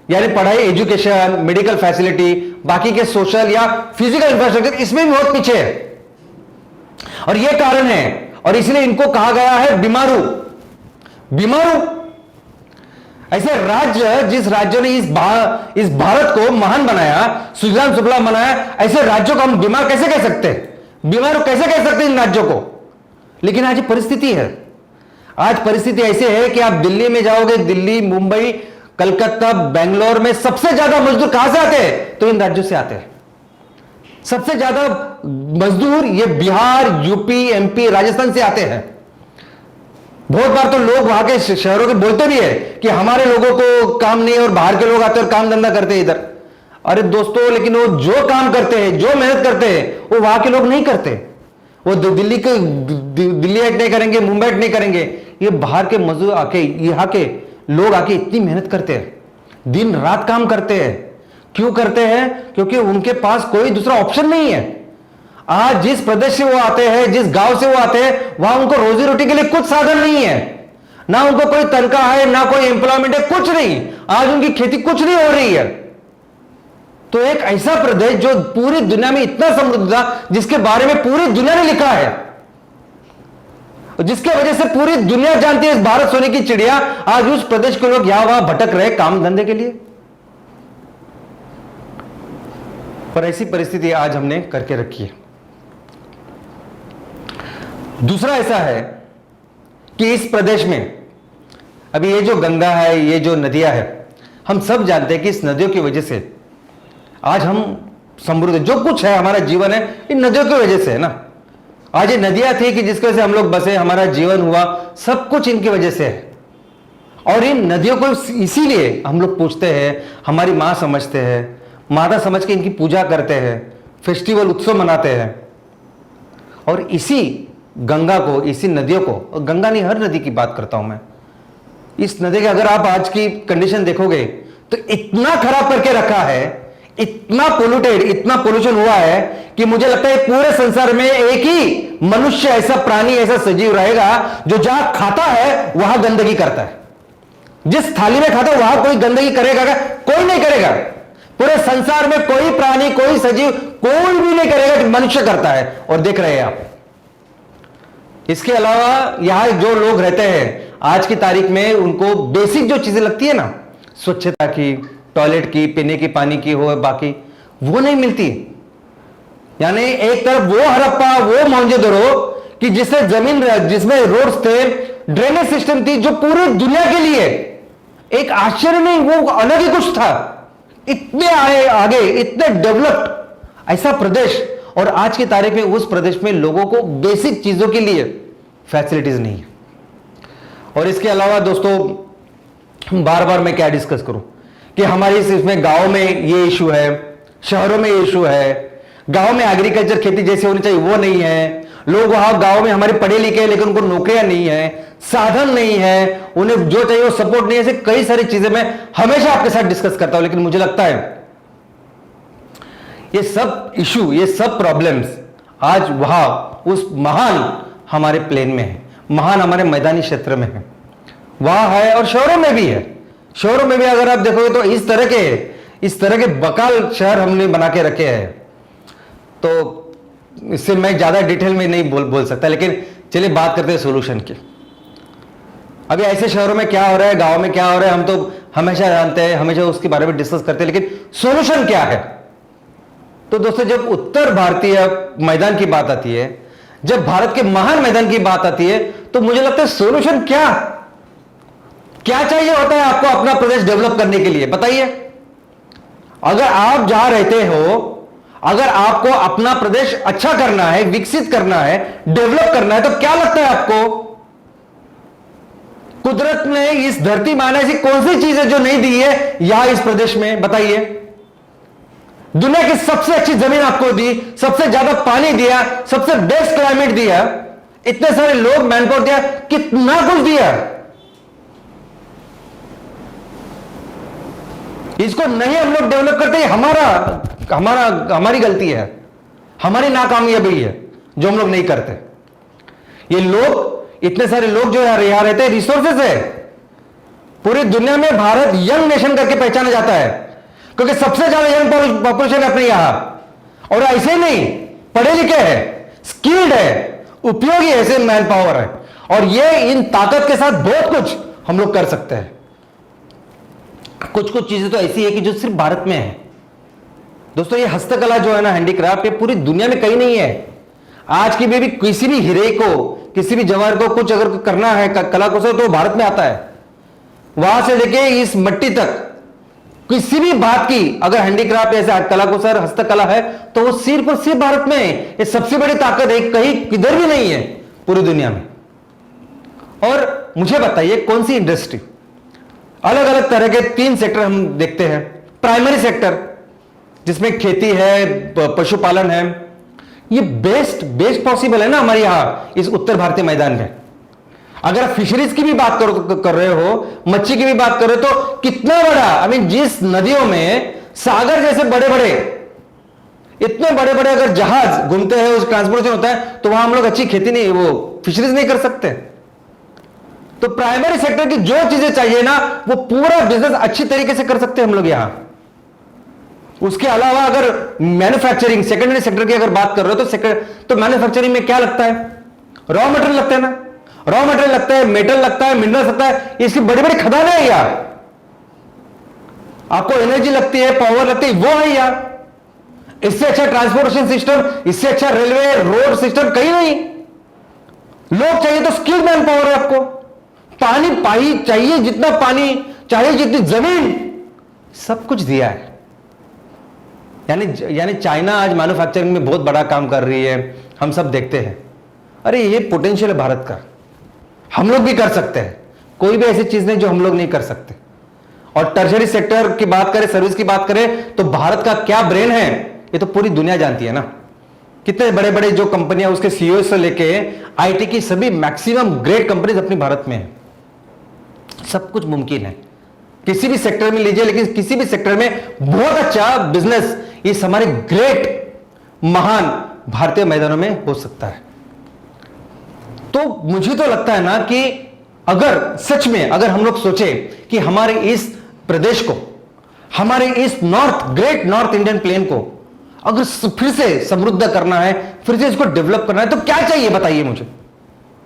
यानी पढ़ाई, एजुकेशन, मेडिकल फैसिलिटी, बाकी के सोशल या फिजिकल इंफ्रास्ट्रक्चर, इसमें भी बहुत पीछे है। और यह कारण है, और इसलिए इनको कहा गया है बीमारू। ऐसे राज्य, जिस राज्यों ने इस भारत को महान बनाया, सुजलाम सुफलाम बनाया, ऐसे राज्यों को हम बीमार कैसे कह सकते हैं? बीमारू कैसे कह सकते हैं इन राज्यों को? लेकिन आज परिस्थिति है, आज परिस्थिति ऐसे है कि आप दिल्ली में जाओगे, दिल्ली, मुंबई, कलकत्ता, बेंगलोर में सबसे ज्यादा मजदूर कहां से आते हैं? तो इन राज्यों से आते हैं। सबसे ज्यादा मजदूर ये बिहार, यूपी, एमपी, राजस्थान से आते हैं। बहुत बार तो लोग वहां के शहरों के बोलते भी है कि हमारे लोगों को काम नहीं और बाहर के लोग आते और काम धंधा करते हैं इधर। अरे दोस्तों, लेकिन वो जो काम करते हैं, जो मेहनत करते हैं, वो वहां के लोग नहीं करते। वो दिल्ली हट नहीं करेंगे, मुंबई हट नहीं करेंगे, ये बाहर के मजदूर आके, यहाँ के लोग आके इतनी मेहनत करते हैं, दिन रात काम करते हैं। क्यों करते हैं? क्योंकि उनके पास कोई दूसरा ऑप्शन नहीं है। आज जिस प्रदेश से वो आते हैं, जिस गांव से वो आते हैं, वहां उनको रोजी रोटी के लिए कुछ साधन नहीं है, ना उनको कोई तनख्वाह है, ना कोई एम्प्लॉयमेंट है, कुछ नहीं। आज उनकी खेती कुछ नहीं हो रही है। तो एक ऐसा प्रदेश जो पूरी दुनिया में इतना समृद्ध था, जिसके बारे में पूरी दुनिया ने लिखा है, जिसके वजह से पूरी दुनिया जानती है इस भारत सोने की चिड़िया, आज उस प्रदेश के लोग यहां वहां भटक रहे काम धंधे के लिए। पर ऐसी परिस्थिति आज हमने करके रखी है। दूसरा ऐसा है कि इस प्रदेश में अभी ये जो गंगा है, ये जो नदियां है, हम सब जानते हैं कि इस नदियों की वजह से आज हम समृद्ध, जो कुछ है हमारा जीवन है, इन नदियों की वजह से है ना। आज ये नदियां थी कि जिसकी वजह से हम लोग बसे, हमारा जीवन हुआ, सब कुछ इनकी वजह से है। और इन नदियों को इसीलिए हम लोग पूछते हैं, हमारी मां समझते हैं, माता समझ के इनकी पूजा करते हैं, फेस्टिवल, उत्सव मनाते हैं। और इसी गंगा को, इसी नदियों को, और गंगा नहीं, हर नदी की बात करता हूं मैं, इस नदी के अगर आप आज की कंडीशन देखोगे तो इतना खराब करके रखा है, इतना पोल्यूटेड, इतना पोल्यूशन हुआ है कि मुझे लगता है पूरे संसार में एक ही मनुष्य, ऐसा प्राणी, ऐसा सजीव रहेगा जो जहां खाता है वहां गंदगी करता है। जिस थाली में खाता है वहां कोई गंदगी करेगा क्या? कोई नहीं करेगा। पूरे संसार में कोई प्राणी, कोई सजीव, कोई भी नहीं करेगा जो मनुष्य करता है। और देख रहे हैं आप, इसके अलावा यहां जो लोग रहते हैं आज की तारीख में, उनको बेसिक जो चीजें लगती है ना, स्वच्छता की, टॉयलेट की, पीने की पानी की हो, बाकी वो नहीं मिलती। यानी एक तरफ वो हड़प्पा, वो मोहनजोदड़ो कि जिससे जमीन, जिसमें रोड्स थे, ड्रेनेज सिस्टम थी, जो पूरी दुनिया के लिए एक आश्चर्य नहीं, वो अलग ही कुछ था। इतने आगे, इतने डेवलप्ड ऐसा प्रदेश, और आज की तारीख में उस प्रदेश में लोगों को बेसिक चीजों के लिए फैसिलिटीज नहीं है। और इसके अलावा दोस्तों, बार बार मैं क्या डिस्कस करूं कि हमारी इसमें गांव में ये इशू है, शहरों में ये इशू है। गांव में एग्रीकल्चर, खेती जैसी होनी चाहिए वो नहीं है। लोग वहां गांव में हमारे पढ़े लिखे हैं, लेकिन उनको नौकरियां नहीं है, साधन नहीं है, उन्हें जो चाहिए वो सपोर्ट नहीं है। ऐसे कई सारी चीजें मैं हमेशा आपके साथ डिस्कस करता हूं, लेकिन मुझे लगता है ये सब इशू, ये सब प्रॉब्लम्स आज वहां उस महान हमारे प्लेन में है, महान हमारे मैदानी क्षेत्र में है, वहां है। और शहरों में भी है। शहरों में भी अगर आप देखोगे तो इस तरह के बकाल शहर हमने बना के रखे हैं। तो इससे मैं ज्यादा डिटेल में नहीं बोल सकता, लेकिन चलिए बात करते हैं सोल्यूशन की। अभी ऐसे शहरों में क्या हो रहा है, गांव में क्या हो रहा है, हम तो हमेशा जानते हैं, हमेशा उसके बारे में डिस्कस करते हैं, लेकिन सोल्यूशन क्या है? तो दोस्तों, जब उत्तर भारतीय मैदान की बात आती है, जब भारत के महान मैदान की बात आती है, तो मुझे लगता है सोल्यूशन क्या? क्या चाहिए होता है आपको अपना प्रदेश डेवलप करने के लिए, बताइए। अगर आप जहां रहते हो, अगर आपको अपना प्रदेश अच्छा करना है, विकसित करना है, डेवलप करना है, तो क्या लगता है आपको कुदरत ने, इस धरती माँ ने ऐसी कौन सी चीज है जो नहीं दी है यहां इस प्रदेश में, बताइए। दुनिया की सबसे अच्छी जमीन आपको दी, सबसे ज्यादा पानी दिया, सबसे बेस्ट क्लाइमेट दिया, इतने सारे लोग, मैन पावर दिया, कितना कुछ दिया। इसको नहीं हम लोग डेवलप करते, हमारी गलती है, हमारी नाकामयाबी है जो हम लोग नहीं करते। ये लोग, इतने सारे लोग जो यहां रहते हैं, रिसोर्सेस है। पूरी दुनिया में भारत यंग नेशन करके पहचाना जाता है, क्योंकि सबसे ज्यादा यंग पॉपुलेशन है अपने यहां। और ऐसे ही नहीं, पढ़े लिखे हैं, स्किल्ड है, उपयोगी ऐसे मैन पावर है। और ये इन ताकत के साथ बहुत कुछ हम लोग कर सकते हैं। कुछ कुछ चीजें तो ऐसी है कि जो सिर्फ भारत में है। दोस्तों, ये हस्तकला जो है ना, हैंडीक्राफ्ट, ये पूरी दुनिया में कहीं नहीं है। आज की भी किसी भी हीरे को, किसी भी जवाहर को कुछ अगर करना है कला कौशल, तो भारत में आता है। वहां से लेके इस मिट्टी तक किसी भी बात की अगर हैंडीक्राफ्ट ऐसे कला कौशल, हस्तकला है, तो वो सिर्फ और सिर्फ भारत में है। ये सबसे बड़ी ताकत है, कहीं किधर भी नहीं है पूरी दुनिया में। और मुझे बताइए, कौन सी इंडस्ट्री, अलग अलग तरह के 3 सेक्टर हम देखते हैं। प्राइमरी सेक्टर, जिसमें खेती है, पशुपालन है, ये बेस्ट पॉसिबल है ना हमारे यहां इस उत्तर भारतीय मैदान में। अगर आप फिशरीज की भी बात कर रहे हो, मच्छी की भी बात कर रहे हो, तो कितना बड़ा, जिस नदियों में सागर जैसे बड़े बड़े, इतने बड़े बड़े अगर जहाज घूमते हैं, उस ट्रांसपोर्टेशन होता है, तो वहां हम लोग अच्छी खेती नहीं, वो फिशरीज नहीं कर सकते। तो प्राइमरी सेक्टर की जो चीजें चाहिए ना, वो पूरा बिजनेस अच्छी तरीके से कर सकते हैं हम लोग यहां। उसके अलावा अगर मैन्युफैक्चरिंग, सेकेंडरी सेक्टर की अगर बात कर रहे हो, तो मैन्युफैक्चरिंग में क्या लगता है? रॉ मटेरियल लगता है ना, रॉ मटेरियल लगता है, मेटल लगता है, मिनरल्स लगता है। इसकी बड़ी बड़ी खदानें हैं यार। आपको एनर्जी लगती है, पावर लगती है, वो है यार। इससे अच्छा ट्रांसपोर्टेशन सिस्टम, इससे अच्छा रेलवे, रोड सिस्टम कहीं नहीं। लोग चाहिए तो स्किल मैन पावर है आपको। पानी चाहिए, जितना पानी चाहिए, जितनी जमीन, सब कुछ दिया है। यानी चाइना आज मैन्युफैक्चरिंग में बहुत बड़ा काम कर रही है, हम सब देखते हैं। अरे ये पोटेंशियल है भारत का, हम लोग भी कर सकते हैं। कोई भी ऐसी चीज नहीं जो हम लोग नहीं कर सकते। और टर्शरी सेक्टर की बात करें, सर्विस की बात करें, तो भारत का क्या ब्रेन है, ये तो पूरी दुनिया जानती है ना। कितने बड़े बड़े जो कंपनियां, उसके सीईओ से लेके आईटी की सभी मैक्सिमम ग्रेट कंपनीज अपनी भारत में है। सब कुछ मुमकिन है, किसी भी सेक्टर में लीजिए, लेकिन किसी भी सेक्टर में बहुत अच्छा बिजनेस इस हमारे ग्रेट महान भारतीय मैदानों में हो सकता है। तो मुझे तो लगता है ना कि अगर सच में अगर हम लोग सोचे कि हमारे इस प्रदेश को, हमारे इस ग्रेट नॉर्थ इंडियन प्लेन को अगर फिर से समृद्ध करना है, फिर से इसको डेवलप करना है, तो क्या चाहिए बताइए मुझे।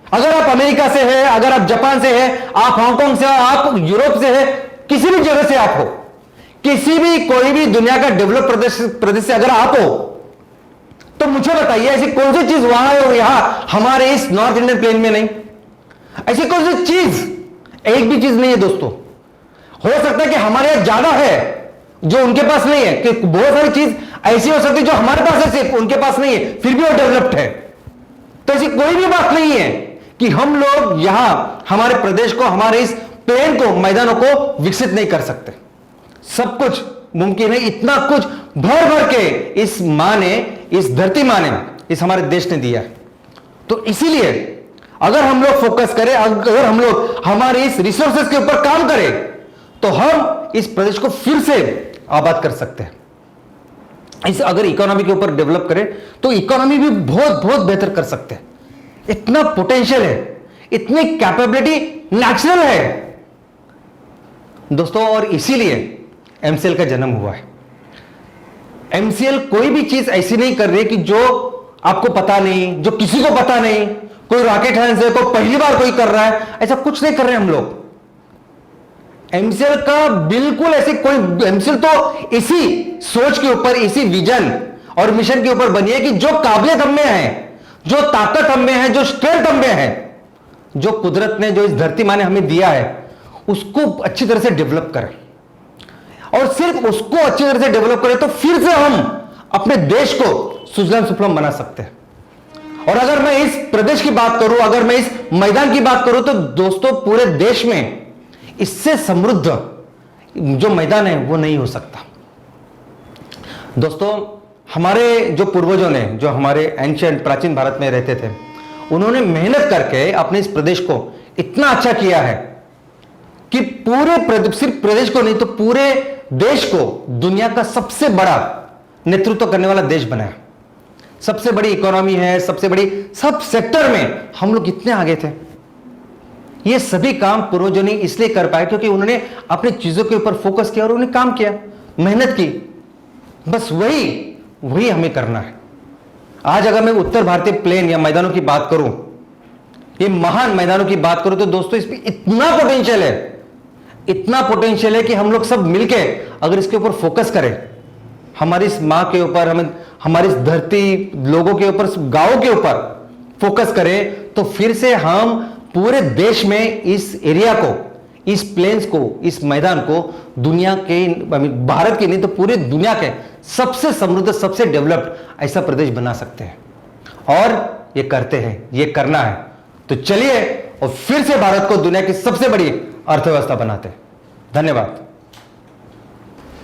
अगर आप अमेरिका से है, अगर आप जापान से है, आप हांगकांग से हो, आप यूरोप से है, किसी भी जगह से आप हो, किसी भी कोई भी दुनिया का डेवलप प्रदेश से अगर आप हो, तो मुझे बताइए ऐसी कौन सी चीज वहां है और यहां हमारे इस नॉर्थ इंडियन प्लेन में नहीं? ऐसी कौन सी चीज? एक भी चीज नहीं है दोस्तों। हो सकता है कि हमारे यहां ज्यादा है जो उनके पास नहीं है, कि बहुत सारी चीज ऐसी हो सकती है जो हमारे पास है सिर्फ उनके पास नहीं है, फिर भी वो डेवलप्ड है। तो ऐसी कोई भी बात नहीं है कि हम लोग यहां हमारे प्रदेश को, हमारे इस प्लेन को, मैदानों को विकसित नहीं कर सकते। सब कुछ मुमकिन है। इतना कुछ भर भर के इस मां ने, इस धरती मां ने, इस हमारे देश ने दिया है। तो इसीलिए अगर हम लोग फोकस करें, अगर हम लोग हमारे इस रिसोर्सेज के ऊपर काम करें, तो हम इस प्रदेश को फिर से आबाद कर सकते हैं। इस अगर इकोनॉमी के ऊपर डेवलप करें तो इकोनॉमी भी बहुत बहुत बेहतर कर सकते हैं। इतना पोटेंशियल है, इतनी कैपेबिलिटी नेचुरल है दोस्तों। और इसीलिए एमसीएल का जन्म हुआ है। एमसीएल कोई भी चीज ऐसी नहीं कर रही कि जो आपको पता नहीं, जो किसी को पता नहीं। कोई रॉकेट साइंस है, कोई पहली बार कोई कर रहा है, ऐसा कुछ नहीं कर रहे हम लोग। एमसीएल का बिल्कुल ऐसे कोई, एमसीएल तो इसी सोच के ऊपर, इसी विजन और मिशन के ऊपर बनी है कि जो काबिलियत हम में है, जो ताकत हम में है, जो स्ट्रेंथ हम में है, जो कुदरत ने, जो इस धरती माँ ने हमें दिया है, उसको अच्छी तरह से डेवलप करें, और सिर्फ उसको अच्छी तरह से डेवलप करें तो फिर से हम अपने देश को सुजलाम सुफलाम बना सकते हैं। और अगर मैं इस प्रदेश की बात करूं, अगर मैं इस मैदान की बात करूं, तो दोस्तों पूरे देश में इससे समृद्ध जो मैदान है वो नहीं हो सकता। दोस्तों, हमारे जो पूर्वजों ने, जो हमारे एंशिएंट प्राचीन भारत में रहते थे, उन्होंने मेहनत करके अपने इस प्रदेश को इतना अच्छा किया है कि सिर्फ प्रदेश को नहीं तो पूरे देश को दुनिया का सबसे बड़ा नेतृत्व करने वाला देश बनाया। सबसे बड़ी इकोनॉमी है, सबसे बड़ी, सब सेक्टर में हम लोग कितने आगे थे। ये सभी काम पूर्वजों ने इसलिए कर पाए क्योंकि उन्होंने अपनी चीजों के ऊपर फोकस किया और उन्होंने काम किया, मेहनत की। बस वही हमें करना है। आज अगर मैं उत्तर भारतीय प्लेन या मैदानों की बात करूं, ये महान मैदानों की बात करूं, तो दोस्तों इसमें इतना पोटेंशियल है कि हम लोग सब मिलके अगर इसके ऊपर फोकस करें, हमारी इस मां के ऊपर, हमारी इस धरती, लोगों के ऊपर, गांवों के ऊपर फोकस करें, तो फिर से हम पूरे देश में इस एरिया को, इस प्लेन्स को, इस मैदान को दुनिया के, भारत के नहीं तो पूरे दुनिया के सबसे समृद्ध, सबसे डेवलप्ड ऐसा प्रदेश बना सकते हैं। और ये करते हैं, ये करना है। तो चलिए और फिर से भारत को दुनिया की सबसे बड़ी अर्थव्यवस्था बनाते हैं। धन्यवाद।